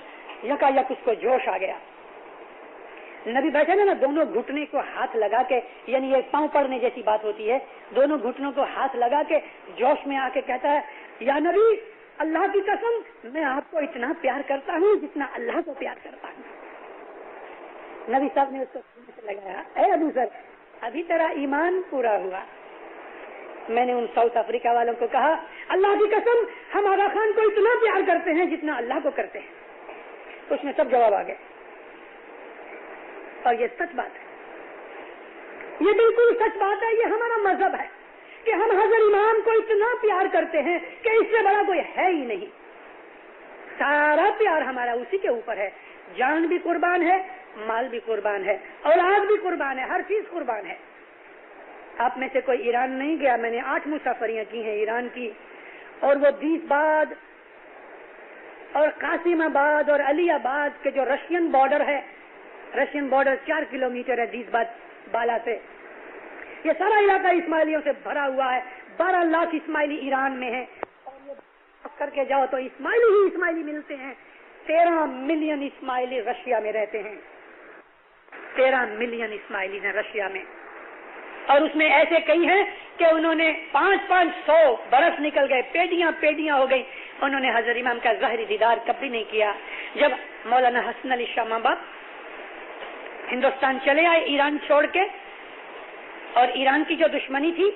یکا یک اس کو جوش آ گیا. نبی بیٹھے نا دونوں گھٹنے کو ہاتھ لگا کے، یعنی یہ پاؤں پڑنے جیسی بات ہوتی ہے، دونوں گھٹنوں کو ہاتھ لگا کے جوش میں آ کے کہتا ہے یا نبی اللہ کی قسم میں آپ کو اتنا پیار کرتا ہوں جتنا اللہ کو پیار کرتا ہوں. نبی صاحب نے اس کو سینے سے لگایا، اے ابو ذر ابھی تیرا ایمان پورا ہوا. میں نے ان ساؤتھ افریقہ والوں کو کہا اللہ کی قسم ہم آغا خان کو اتنا پیار کرتے ہیں جتنا اللہ کو کرتے ہیں. اس میں سب جواب آ گئے. اور یہ سچ بات ہے، یہ بالکل سچ بات ہے. یہ ہمارا مذہب ہے کہ ہم حضرت امام کو اتنا پیار کرتے ہیں کہ اس سے بڑا کوئی ہے ہی نہیں. سارا پیار ہمارا اسی کے اوپر ہے. جان بھی قربان ہے، مال بھی قربان ہے، اولاد بھی قربان ہے، ہر چیز قربان ہے. آپ میں سے کوئی ایران نہیں گیا. میں نے 8 مسافریاں کی ہیں ایران کی، اور وہ 20 بعد اور قاسم آباد اور علی آباد کے جو رشین بارڈر ہے، رشین بارڈر 4 کلومیٹر ہے 20 بعد بالا سے. یہ سارا علاقہ اسماعیلیوں سے بھرا ہوا ہے. 12 لاکھ اسماعیلی ایران میں ہیں، اور یہ کر کے جاؤ تو اسماعیلی ہی اسماعیلی ملتے ہیں. 13 ملین اسماعیلی رشیا میں رہتے ہیں. 13 ملین اسماعیلی ہیں رشیا میں، اور اس میں ایسے کئی ہیں کہ انہوں نے 500 برس نکل گئے، پیڑیاں ہو گئی، انہوں نے حضرت امام کا ظاہری دیدار کبھی نہیں کیا. جب مولانا حسن علی شاہ ماں باپ ہندوستان چلے آئے ایران چھوڑ کے، اور ایران کی جو دشمنی تھی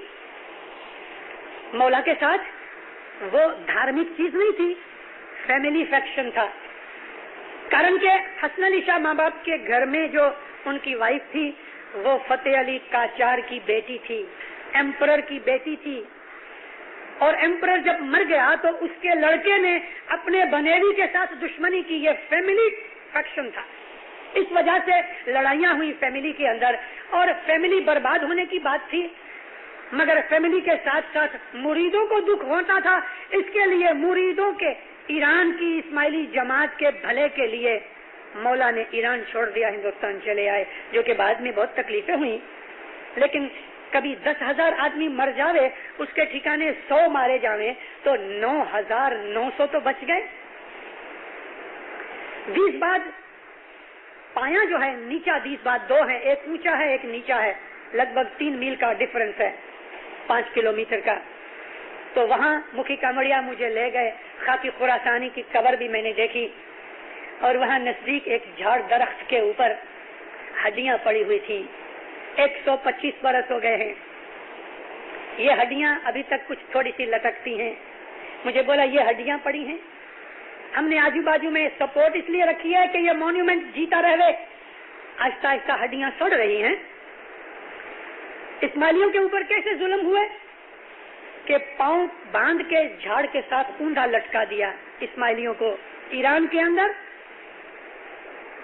مولا کے ساتھ وہ دھارمک چیز نہیں تھی، فیملی فیکشن تھا. کارن کہ حسن علی شاہ ماں باپ کے گھر میں جو ان کی وائف تھی وہ فتح علی قاجار کی بیٹی تھی، ایمپرر کی بیٹی تھی. اور ایمپرر جب مر گیا تو اس کے لڑکے نے اپنے بنیوی کے ساتھ دشمنی کی. یہ فیملی فیکشن تھا. اس وجہ سے لڑائیاں ہوئی فیملی کے اندر اور فیملی برباد ہونے کی بات تھی. مگر فیملی کے ساتھ ساتھ مریدوں کو دکھ ہوتا تھا. اس کے لیے مریدوں کے ایران کی اسماعیلی جماعت کے بھلے کے لیے مولا نے ایران چھوڑ دیا، ہندوستان چلے آئے، جو کہ بعد میں بہت تکلیفیں ہوئی. لیکن کبھی 10,000 آدمی مر جاوے اس کے ٹھکانے 100 مارے جاوے تو 9,900 تو بچ گئے. 20 بعد پایا جو ہے نیچا 20 بعد 2 ہے، ایک اونچا ہے ایک نیچا ہے، لگ بھگ 3 میل کا ڈفرنس ہے، 5 کلومیٹر کا. تو وہاں مکھی کامڑیا مجھے لے گئے. خاکی خراسانی کی قبر بھی میں نے دیکھی اور وہاں نزدیک ایک جھاڑ درخت کے اوپر ہڈیاں پڑی ہوئی تھی. 125 برس ہو گئے ہیں. یہ ہڈیاں ابھی تک کچھ تھوڑی سی لٹکتی ہیں. مجھے بولا یہ ہڈیاں پڑی ہیں. ہم نے آجو باجو میں سپورٹ اس لیے رکھی ہے کہ یہ مونیومنٹ جیتا رہے. آہستہ آہستہ ہڈیاں سڑ رہی ہیں. اسماعیلیوں کے اوپر کیسے ظلم ہوئے کہ پاؤں باندھ کے جھاڑ کے ساتھ اوندا لٹکا دیا. اسماعیلیوں کو ایران کے اندر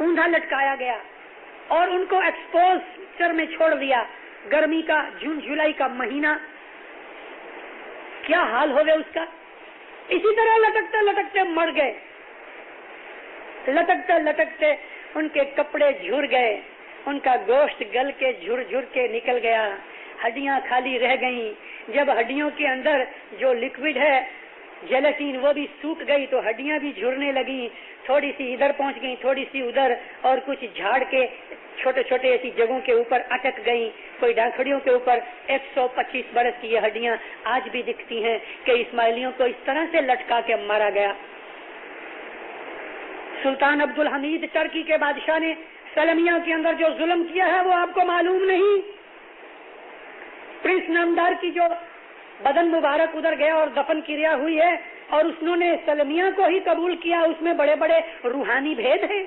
اوندا لٹکایا گیا اور ان کو ایکسپوزر میں چھوڑ دیا. گرمی کا جون جولائی کا مہینہ کیا حال ہو گیا اس کا. اسی طرح لٹکتے لٹکتے مر گئے. لٹکتے لٹکتے ان کے کپڑے جھر گئے، ان کا گوشت گل کے جھر جھر کے نکل گیا. ہڈیاں خالی رہ گئیں. جب ہڈیوں کے اندر جو لکوڈ ہے جیلیٹین وہ بھی سوکھ گئی تو ہڈیاں بھی جھرنے لگیں. تھوڑی سی ادھر پہنچ گئی، تھوڑی سی ادھر، اور کچھ جھاڑ کے چھوٹے چھوٹے ایسی جگہوں کے اوپر اٹک گئیں، کوئی ڈانکھڑیوں کے اوپر. 125 برس کی یہ ہڈیاں آج بھی دکھتی ہیں کہ اسماعیلیوں کو اس طرح سے لٹکا کے مارا گیا. سلطان عبد الحمید ترکی کے بادشاہ نے سلمیہ کے اندر جو ظلم کیا ہے وہ آپ کو معلوم نہیں. پرنس نامدار کی جو بدن مبارک ادھر گیا اور دفن کریا ہوئی ہے اور انہوں نے سلمیہ کو ہی قبول کیا. اس میں بڑے بڑے روحانی بھید ہیں.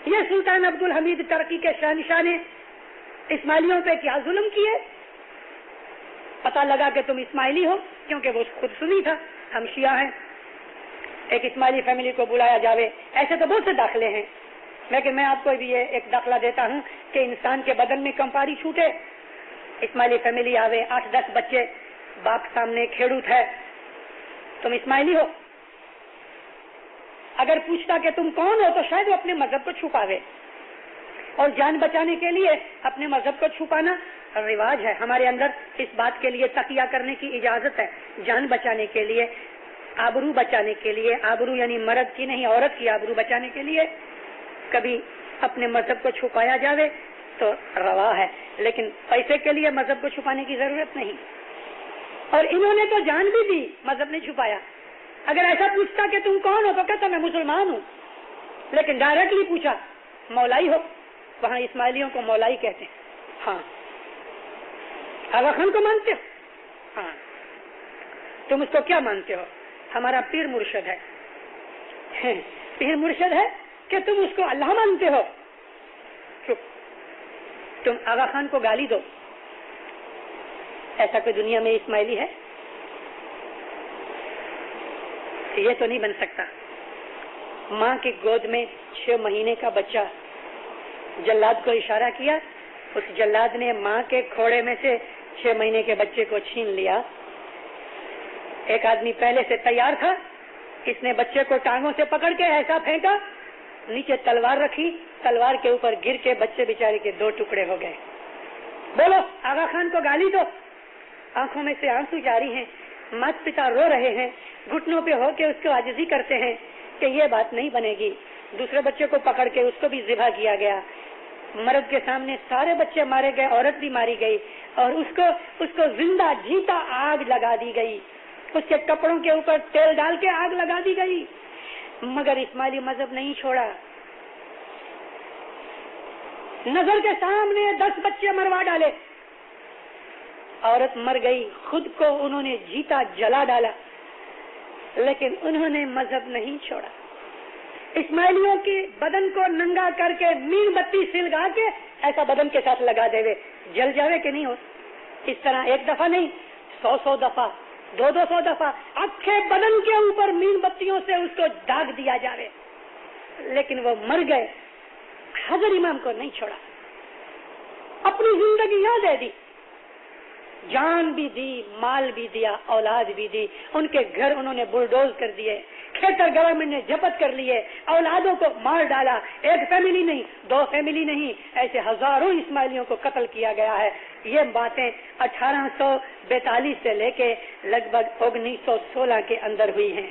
یہ سلطان عبد الحمید ترکی کے شہنشاہ نے اسماعیلیوں پہ کیا ظلم کیے. پتہ لگا کہ تم اسماعیلی ہو، کیونکہ وہ خود سنی تھا ہم شیعہ ہیں. ایک اسماعیلی فیملی کو بلایا جاوے. ایسے تو بہت سے داخلے ہیں، لیکن میں آپ کو بھی یہ ایک داخلہ دیتا ہوں کہ انسان کے بدن میں کمپاری چھوٹے. اسماعیلی فیملی آوے، 8-10 بچے، باپ سامنے کھیڑوت ہے. تم اسماعیلی ہو؟ اگر پوچھتا کہ تم کون ہو تو شاید وہ اپنے مذہب کو چھپاوے، اور جان بچانے کے لیے اپنے مذہب کو چھپانا رواج ہے. ہمارے اندر اس بات کے لیے تقیہ کرنے کی اجازت ہے. جان بچانے کے لیے، آبرو بچانے کے لیے، آبرو یعنی مرد کی نہیں عورت کی آبرو بچانے کے لیے کبھی اپنے مذہب کو چھپایا جاوے تو روا ہے. لیکن پیسے کے لیے مذہب کو چھپانے کی ضرورت نہیں. اور انہوں نے تو جان بھی دی، مذہب نے چھپایا. اگر ایسا پوچھتا کہ تم کون ہو تو کہتا میں مسلمان ہوں. لیکن ڈائریکٹلی پوچھا مولائی ہو. وہاں اسماعیلیوں کو مولائی کہتے ہیں. ہاں. آغا خان کو مانتے ہو؟ ہاں. تم اس کو کیا مانتے ہو؟ ہمارا پیر مرشد ہے. پیر مرشد ہے کہ تم اس کو اللہ مانتے ہو؟ چپ. تم آغا خان کو گالی دو. ایسا کوئی دنیا میں اسماعیلی ہے؟ یہ تو نہیں بن سکتا. ماں کی گود میں 6 مہینے کا بچہ، جلاد کو اشارہ کیا. اس جلاد نے ماں کے کھوڑے میں سے 6 مہینے کے بچے کو چھین لیا. ایک آدمی پہلے سے تیار تھا، اس نے بچے کو ٹانگوں سے پکڑ کے ایسا پھینکا، نیچے تلوار رکھی، تلوار کے اوپر گر کے بچے بیچارے کے 2 ٹکڑے ہو گئے. بولو آغا خان کو گالی دو. آنکھوں میں سے آنسو جاری ہیں. مات پتا رو رہے ہیں، گھٹنوں پہ ہو کے اس کو عاجزی کرتے ہیں کہ یہ بات نہیں بنے گی. دوسرے بچے کو پکڑ کے اس کو بھی ذبح کیا گیا. مرد کے سامنے سارے بچے مارے گئے، عورت بھی ماری گئی، اور اس کو زندہ جیتا آگ لگا دی گئی. اس کے کپڑوں کے اوپر تیل ڈال کے آگ لگا دی گئی. مگر اسماعیلی مذہب نہیں چھوڑا. نظر کے سامنے 10 بچے مروا ڈالے. عورت مر گئی، خود کو انہوں نے جیتا جلا ڈالا، لیکن انہوں نے مذہب نہیں چھوڑا۔ اسماعیلیوں کے بدن کو ننگا کر کے مین بتی سلگا کے ایسا بدن کے ساتھ لگا دے، جل جاوے کہ نہیں ہو؟ اس طرح ایک دفعہ نہیں، 100 دفعہ، 200 دفعہ اکھے بدن کے اوپر مین بتیوں سے اس کو داغ دیا جاوے، لیکن وہ مر گئے، حضرت امام کو نہیں چھوڑا، اپنی زندگی یاد دے دی، جان بھی دی، مال بھی دیا، اولاد بھی دی۔ ان کے گھر انہوں نے بلڈوز کر دیے، کھیتر گورنمنٹ نے ضبط کر لیے، اولادوں کو مار ڈالا، ایک فیملی نہیں، 2 فیملی نہیں، ایسے ہزاروں اسماعیلیوں کو قتل کیا گیا ہے۔ یہ باتیں 1842 سے لے کے لگ بھگ 1916 کے اندر ہوئی ہیں،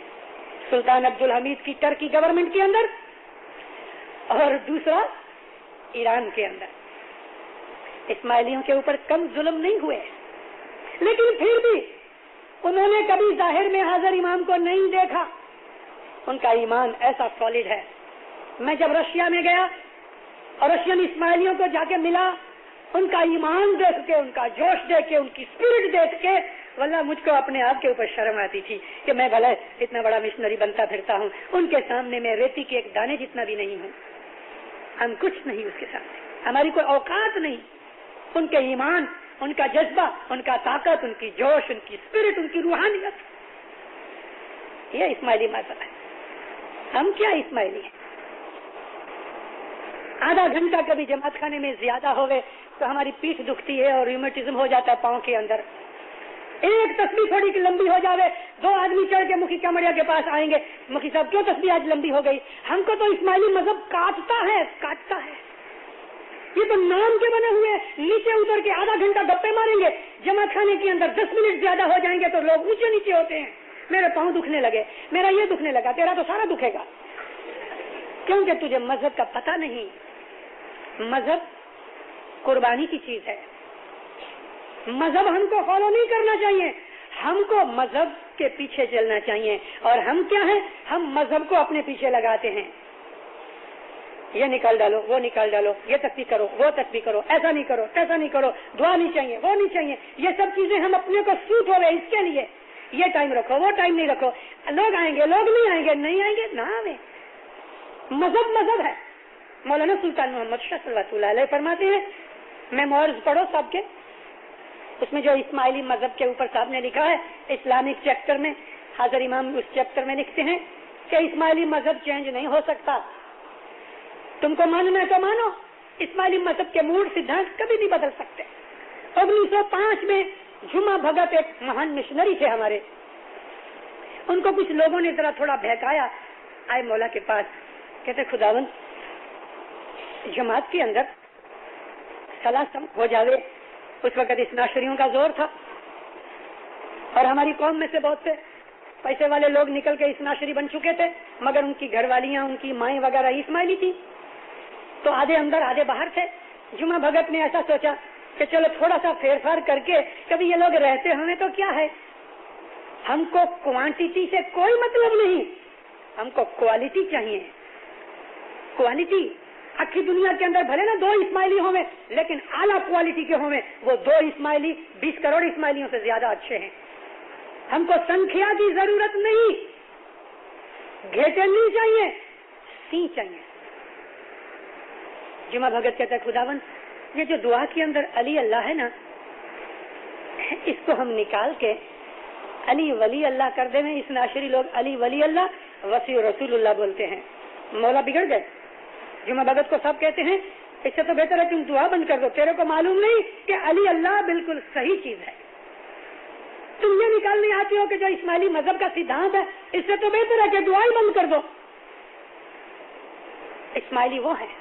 سلطان عبدالحمید کی ٹرکی گورنمنٹ کے اندر اور دوسرا ایران کے اندر۔ اسماعیلیوں کے اوپر کم ظلم نہیں ہوئے، لیکن پھر بھی انہوں نے کبھی ظاہر میں حاضر امام کو نہیں دیکھا، ان کا ایمان ایسا سالڈ ہے۔ میں جب رشیا میں گیا اور رشین اسماعیلیوں کو جا کے ملا، ان کا ایمان دیکھ کے، ان کا جوش دیکھ کے، ان کی اسپرٹ دیکھ کے واللہ مجھ کو اپنے آپ کے اوپر شرم آتی تھی کہ میں بھلا اتنا بڑا مشنری بنتا پھرتا ہوں، ان کے سامنے میں ریتی کے ایک دانے جتنا بھی نہیں ہوں، ہم کچھ نہیں اس کے سامنے، ہماری کوئی اوقات نہیں۔ ان کے ایمان، ان کا جذبہ، ان کا طاقت، ان کی جوش، ان کی اسپرٹ، ان کی روحانیت، یہ اسماعیلی مذہب ہے۔ ہم کیا اسماعیلی ہیں؟ آدھا گھنٹہ کبھی جماعت خانے میں زیادہ ہوئے تو ہماری پیٹھ دکھتی ہے اور ریومیٹزم ہو جاتا ہے پاؤں کے اندر۔ ایک تسبیح تھوڑی کی لمبی ہو جاوے، 2 آدمی چڑھ کے مکھی کمڑیا کے پاس آئیں گے، مکھی صاحب کیوں تسبیح آج لمبی ہو گئی؟ ہم کو تو اسماعیلی مذہب کاٹتا ہے۔ یہ تو نام کے بنے ہوئے، نیچے اتر کے آدھا گھنٹہ گپے ماریں گے، جماعت خانے کے اندر 10 منٹ زیادہ ہو جائیں گے تو لوگ اونچے نیچے ہوتے ہیں، میرے پاؤں دکھنے لگے، میرا یہ دکھنے لگا، تیرا تو سارا دکھے گا، کیونکہ تجھے مذہب کا پتہ نہیں۔ مذہب قربانی کی چیز ہے، مذہب ہم کو فالو نہیں کرنا چاہیے، ہم کو مذہب کے پیچھے چلنا چاہیے۔ اور ہم کیا ہیں؟ ہم مذہب کو اپنے پیچھے لگاتے ہیں، یہ نکال ڈالو، وہ نکال ڈالو، یہ تسبیح کرو، وہ تسبیح کرو، ایسا نہیں کرو، ایسا نہیں کرو، دعا نہیں چاہیے، وہ نہیں چاہیے، یہ سب چیزیں ہم اپنے کو سوٹ ہو رہے اس کے لیے، یہ ٹائم رکھو، وہ ٹائم نہیں رکھو، لوگ آئیں گے، لوگ نہیں آئیں گے، نہیں آئیں گے، نہ آئیں۔ مذہب ہے۔ مولانا سلطان محمد شاہ صلی اللہ علیہ فرماتے ہیں، میمورز پڑھو سب کے، اس میں جو اسماعیلی مذہب کے اوپر صاحب نے لکھا ہے اسلامک چیپٹر میں، حاضر امام اس چیپٹر میں لکھتے ہیں کہ اسماعیلی مذہب چینج نہیں ہو سکتا، تم کو ماننا ہے تو مانو، اسماعیلی مذہب کے موڈ سدھانت کبھی نہیں بدل سکتے۔ 1905 میں جمعہ بھگت ایک مہان مشنری تھے ہمارے، ان کو کچھ لوگوں نے ذرا تھوڑا بہکایا، آئے مولا کے پاس، کہتے خداوند جماعت کے اندر صلاح سم ہو جاوے۔ اس وقت اس ناشریوں کا زور تھا اور ہماری قوم میں سے بہت سے پیسے والے لوگ نکل کے اس ناشری بن چکے تھے، مگر ان کی گھر والیاں، ان کی مائیں وغیرہ اسماعیلی تھی، تو آدھے اندر آدھے باہر تھے۔ جمعہ بھگت نے ایسا سوچا کہ چلو تھوڑا سا پھیر پھار کر کے کبھی یہ لوگ رہتے ہمیں تو کیا ہے، ہم کو کوانٹیٹی سے کوئی مطلب نہیں، ہم کو کوالٹی چاہیے، کوالٹی۔ اکھی دنیا کے اندر بھلے نا 2 اسماعیلی ہوں لیکن اعلیٰ کوالٹی کے ہوں، وہ 2 اسماعیلی 20 کروڑ اسماعیلیوں سے زیادہ اچھے ہیں۔ ہم کو سنکھیا کی ضرورت نہیں، گھیٹے نہیں چاہیے، سی چاہیے۔ جمعہ بھگت کہتا ہے خداوند یہ جو دعا کے اندر علی اللہ ہے نا، اس کو ہم نکال کے علی ولی اللہ کر دیں۔ اس ناشری لوگ علی ولی اللہ، وسیع رسول اللہ بولتے ہیں، مولا بگڑ گئے۔ جمعہ بھگت کو سب کہتے ہیں اس سے تو بہتر ہے تم دعا بند کر دو، تیرے کو معلوم نہیں کہ علی اللہ بالکل صحیح چیز ہے، تم یہ نکالنے آتی ہو کہ جو اسماعیلی مذہب کا سدھانت ہے، اس سے تو بہتر ہے کہ دعا ہی بند کر دو۔ اسماعیلی وہ ہیں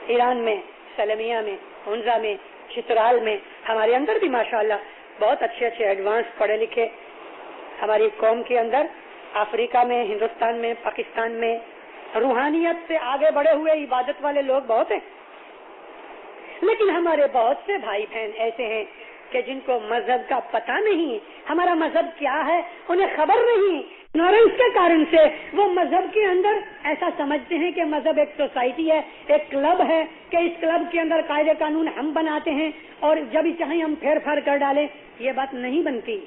ایران میں، سلمیہ میں، ہنزا میں، چترال میں، ہمارے اندر بھی ماشاءاللہ بہت اچھے اچھے ایڈوانس پڑھے لکھے ہماری قوم کے اندر، افریقہ میں، ہندوستان میں، پاکستان میں روحانیت سے آگے بڑھے ہوئے عبادت والے لوگ بہت ہیں، لیکن ہمارے بہت سے بھائی بہن ایسے ہیں کہ جن کو مذہب کا پتہ نہیں، ہمارا مذہب کیا ہے انہیں خبر نہیں، ignorance کے کارن سے وہ مذہب کے اندر ایسا سمجھتے ہیں کہ مذہب ایک سوسائٹی ہے، ایک کلب ہے، کہ اس کلب کے اندر قاعدے قانون ہم بناتے ہیں اور جب ہی چاہیں ہم پھیر پھاڑ کر ڈالیں. یہ بات نہیں بنتی.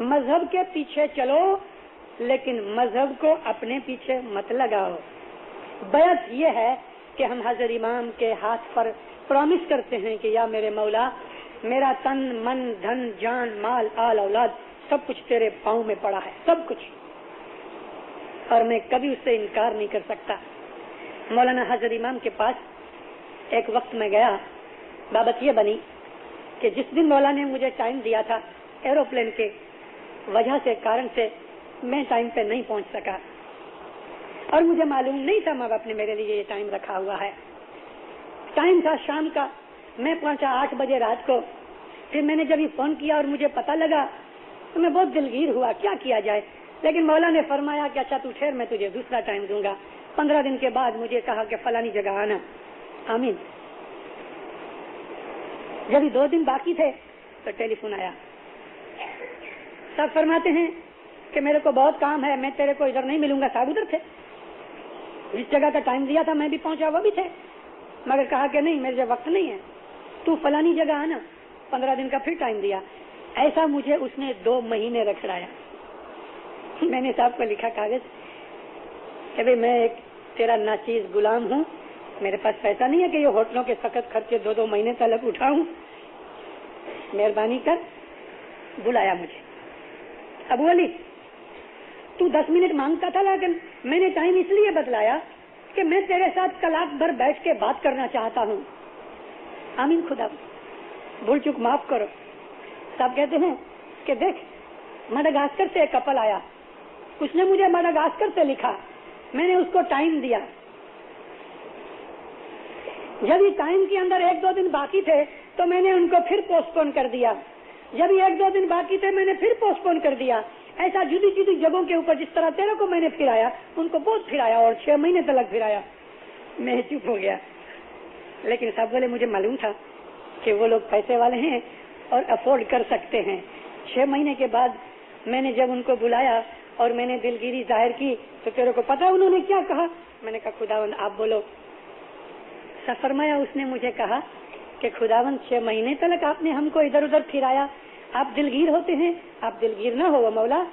مذہب کے پیچھے چلو لیکن مذہب کو اپنے پیچھے مت لگاؤ. بیعت یہ ہے کہ ہم حضرت امام کے ہاتھ پر پرومس کرتے ہیں کہ یا میرے مولا، میرا تن من دھن جان مال آل اولاد سب کچھ تیرے پاؤں میں پڑا ہے، سب کچھ، اور میں کبھی اس سے انکار نہیں کر سکتا. مولانا حضرت امام کے پاس ایک وقت میں گیا. بابت یہ بنی کہ جس دن مولانا نے مجھے ٹائم دیا تھا، ایروپلین کے وجہ سے کارن سے میں ٹائم پہ نہیں پہنچ سکا اور مجھے معلوم نہیں تھا ماں باپ نے میرے لیے یہ ٹائم رکھا ہوا ہے. ٹائم تھا شام کا، میں پہنچا 8 بجے رات کو. پھر میں نے جب یہ فون کیا اور مجھے پتا لگا تو میں بہت دلگیر ہوا، کیا کیا جائے. لیکن مولا نے فرمایا کہ اچھا تو ٹھہر، میں تجھے دوسرا ٹائم دوں گا. 15 دن کے بعد مجھے کہا کہ فلانی جگہ آنا. آمین. جب 2 دن باقی تھے تو ٹیلی فون آیا. سب فرماتے ہیں کہ میرے کو بہت کام ہے، میں تیرے کو ادھر نہیں ملوں گا. صاحب ادھر تھے، جس جگہ کا ٹائم دیا تھا میں بھی پہنچا، وہ بھی تھے، مگر کہا کہ نہیں میرے وقت نہیں ہے، تو فلانی جگہ آنا. 15 دن کا پھر ٹائم دیا. ایسا مجھے اس نے 2 مہینے رکھڑایا. میں نے صاحب کو لکھا کاغذ کہ بھئی میں ایک تیرا ناچیز غلام ہوں، میرے پاس پیسہ نہیں ہے کہ یہ ہوٹلوں کے سخت خرچے 2 مہینے تلک اٹھاؤں، مہربانی کر. بلایا مجھے. ابو علی تو 10 منٹ مانگتا تھا، لیکن میں نے ٹائم اس لیے بدلایا کہ میں تیرے ساتھ کلاک بھر بیٹھ کے بات کرنا چاہتا ہوں. آمین. خدا بھول چک معاف کرو. صاحب کہتے ہیں کہ دیکھ مڈغاسکر سے ایک کپل آیا، اس نے مجھے مڈغاسکر سے لکھا، میں نے اس کو ٹائم دیا. جب یہ ٹائم کے اندر 1-2 دن باقی تھے تو میں نے ان کو پھر پوسٹ پون کر دیا. جب 1-2 دن باقی تھے میں نے پھر پوسٹ پون کر دیا. ایسا جدی جدی جگہوں کے اوپر جس طرح تیرے کو میں نے پھرایا ان کو بہت پھرایا اور 6 مہینے تلک پھرایا. میں چپ ہو گیا. لیکن صاحب بولے مجھے معلوم تھا کہ وہ لوگ پیسے والے ہیں اور افورڈ کر سکتے ہیں. 6 مہینے کے بعد میں نے جب ان کو بلایا اور میں نے دلگیری ظاہر کی تو تیرے کو پتا انہوں نے کیا کہا؟ میں نے کہا خداوند آپ بولو. فرمایا اس نے مجھے کہا کہ خداوند 6 مہینے تلک آپ نے ہم کو ادھر ادھر پھرایا، آپ دلگیر ہوتے ہیں، آپ دلگیر نہ ہو مولا.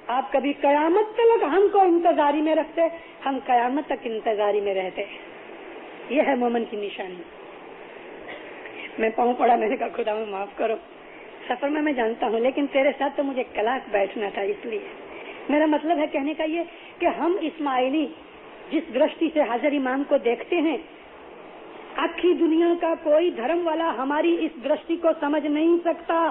آپ کبھی قیامت تلک ہم کو انتظاری میں رکھتے، ہم قیامت تک انتظاری میں رہتے. یہ ہے مومن کی نشانی. میں پاؤں پڑا، میں نے کہا خداوند معاف کرو. سفر میں جانتا ہوں لیکن تیرے ساتھ تو مجھے کلاک بیٹھنا تھا. اس لیے میرا مطلب ہے کہنے کا یہ کہ ہم اسماعیلی جس درشٹی سے حضرت امام کو دیکھتے ہیں، آخری دنیا کا کوئی دھرم والا ہماری اس درشٹی کو سمجھ نہیں سکتا.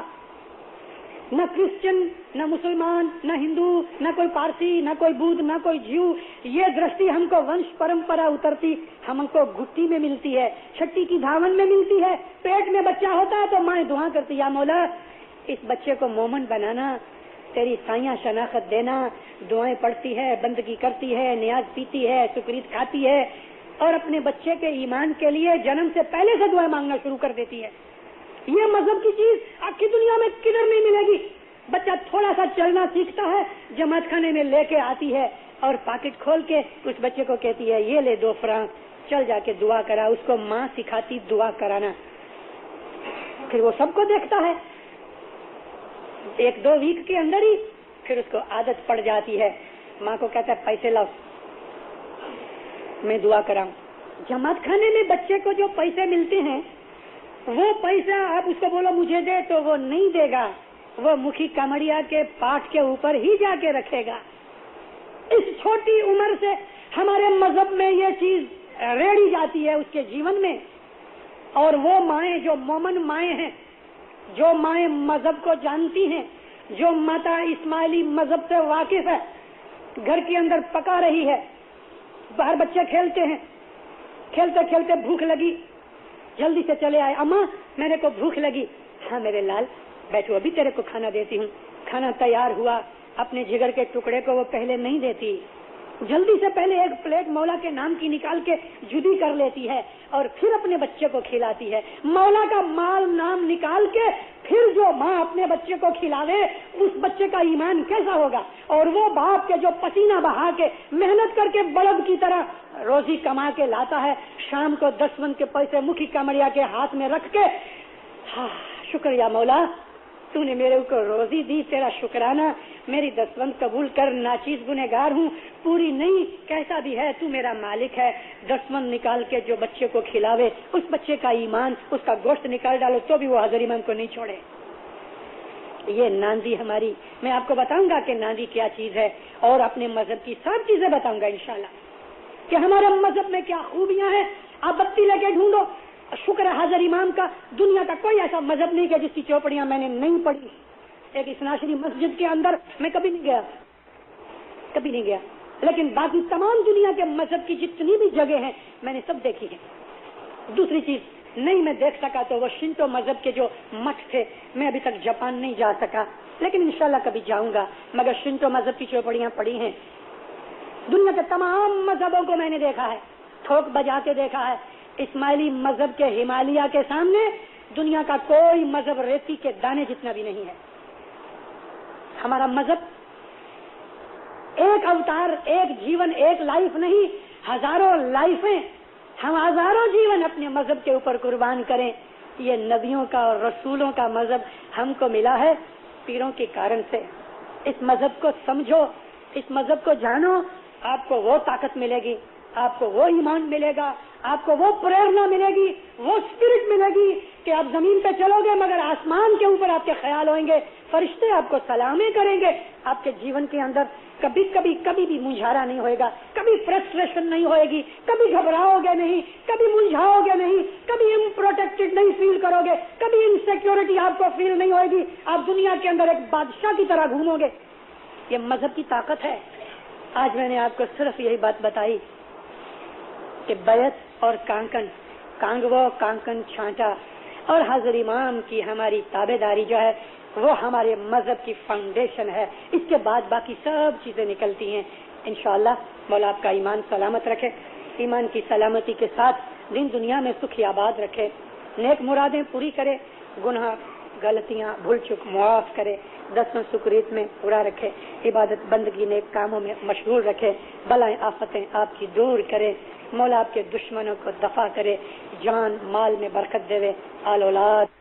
نہ کرسچن، نہ مسلمان، نہ ہندو، نہ کوئی پارسی، نہ کوئی بدھ، نہ کوئی جیو. یہ درشٹی ہم کو ونش پرمپرا اترتی ہم کو گھٹی میں ملتی ہے، چھٹی کی دھاون میں ملتی ہے. پیٹ میں بچہ ہوتا ہے تو ماں دعا کرتی یا مولا اس بچے کو مومن بنانا، تیری سایاں شناخت دینا. دعائیں پڑھتی ہے، بندگی کرتی ہے، نیاز پیتی ہے، سکریت کھاتی ہے اور اپنے بچے کے ایمان کے لیے جنم سے پہلے سے دعائیں مانگنا شروع کر دیتی ہے. یہ مذہب کی چیز آخری دنیا میں کدھر نہیں ملے گی. بچہ تھوڑا سا چلنا سیکھتا ہے، جماعت خانے میں لے کے آتی ہے اور پاکٹ کھول کے اس بچے کو کہتی ہے یہ لے 2 فرانک، چل جا کے دعا کرا. اس کو ماں سکھاتی دعا کرانا. پھر وہ سب کو دیکھتا ہے. 1-2 ویک کے اندر ہی پھر اس کو عادت پڑ جاتی ہے. ماں کو کہتا ہے پیسے لاؤ میں دعا کراؤں. جماعت خانے میں بچے کو جو پیسے ملتے ہیں وہ پیسہ آپ اس کو بولو مجھے دے تو وہ نہیں دے گا، وہ مکھی کمڑیا کے پاٹ کے اوپر ہی جا کے رکھے گا. اس چھوٹی عمر سے ہمارے مذہب میں یہ چیز ریڑھی جاتی ہے اس کے جیون میں. اور وہ مائیں جو مومن مائیں ہیں، جو مائیں مذہب کو جانتی ہیں، جو ماتا اسماعیلی مذہب سے واقف ہے، گھر کے اندر پکا رہی ہے. باہر بچے کھیلتے ہیں، کھیلتے کھیلتے بھوک لگی، جلدی سے چلے آئے، اماں میرے کو بھوک لگی. ہاں میرے لال بیٹھو ابھی تیرے کو کھانا دیتی ہوں. کھانا تیار ہوا، اپنے جگر کے ٹکڑے کو وہ پہلے نہیں دیتی، جلدی سے پہلے ایک پلیٹ مولا کے نام کی نکال کے جدی کر لیتی ہے اور پھر اپنے بچے کو کھلاتی ہے. مولا کا مال نام نکال کے پھر جو ماں اپنے بچے کو کھلاوے اس بچے کا ایمان کیسا ہوگا؟ اور وہ باپ کے جو پسینہ بہا کے محنت کر کے بلد کی طرح روزی کما کے لاتا ہے، شام کو 10 من کے پیسے مکھی کمڑیا کے ہاتھ میں رکھ کے، شکریہ مولا تو نے میرے کو روزی دی، تیرا شکرانہ، میری 10 من قبول کر، ناچیز گنہگار ہوں، پوری نہیں، کیسا بھی ہے تو میرا مالک ہے. 10 من نکال کے جو بچے کو کھلاوے اس بچے کا ایمان، اس کا گوشت نکال ڈالو تو بھی وہ حضر ایمان کو نہیں چھوڑے. یہ ناندی ہماری، میں آپ کو بتاؤں گا کہ ناندی کیا چیز ہے اور اپنے مذہب کی سب چیزیں بتاؤں گا انشاءاللہ کہ ہمارے مذہب میں کیا خوبیاں ہیں. آپ بتی لے کے ڈھونڈو. شکر ہے حضر امام کا، دنیا کا کوئی ایسا مذہب نہیں کہ جس کی چوپڑیاں میں نے نہیں پڑھی. ایک اسناشری مسجد کے اندر میں کبھی نہیں گیا، لیکن باقی تمام دنیا کے مذہب کی جتنی بھی جگہ ہیں میں نے سب دیکھی ہے. دوسری چیز نہیں میں دیکھ سکا تو وہ شنتو مذہب کے جو مٹھ تھے، میں ابھی تک جاپان نہیں جا سکا، لیکن انشاءاللہ کبھی جاؤں گا. مگر شنتو مذہب کی چوپڑیاں پڑھی ہیں. دنیا کے تمام مذہبوں کو میں نے دیکھا ہے، ٹھوک بجا کے دیکھا ہے. اسماعیلی مذہب کے ہمالیہ کے سامنے دنیا کا کوئی مذہب ریتی کے دانے جتنا بھی نہیں ہے. ہمارا مذہب ایک اوتار، ایک جیون، ایک لائف نہیں، ہزاروں لائفیں، ہم ہزاروں جیون اپنے مذہب کے اوپر قربان کریں. یہ نبیوں کا اور رسولوں کا مذہب ہم کو ملا ہے پیروں کے کارن سے. اس مذہب کو سمجھو، اس مذہب کو جانو، آپ کو وہ طاقت ملے گی، آپ کو وہ ایمان ملے گا، آپ کو وہ پریرنا ملے گی، وہ اسپرٹ ملے گی کہ آپ زمین پہ چلو گے مگر آسمان کے اوپر آپ کے خیال ہوئیں گے، فرشتے آپ کو سلامیں کریں گے. آپ کے جیون کے اندر کبھی بھی مجھارا نہیں ہوئے گا، کبھی فرسٹریشن نہیں ہوئے گی، کبھی گھبراؤ گے نہیں، کبھی ملجھاؤ گے نہیں، کبھی امپروٹیکٹڈ نہیں فیل کرو گے، کبھی انسیکیورٹی آپ کو فیل نہیں ہوئے گی. آپ دنیا کے اندر ایک بادشاہ کی طرح گھومو گے. یہ مذہب کی طاقت ہے. آج میں نے آپ کو صرف یہی بات بتائی کہ بیعت اور کانگوو کانکن چھانٹا اور حضر امام کی ہماری تابع داری جو ہے وہ ہمارے مذہب کی فاؤنڈیشن ہے. اس کے بعد باقی سب چیزیں نکلتی ہیں. انشاءاللہ مولا آپ کا ایمان سلامت رکھے، ایمان کی سلامتی کے ساتھ دین دنیا میں سکھی آباد رکھے، نیک مرادیں پوری کرے، گناہ غلطیاں بھول چک معاف کرے، 10 سکریت میں پورا رکھے، عبادت بندگی نیک کاموں میں مشغول رکھے، بلائیں آفتیں آپ کی دور کرے، مولا آپ کے دشمنوں کو دفع کرے، جان مال میں برکت دے، آل اولاد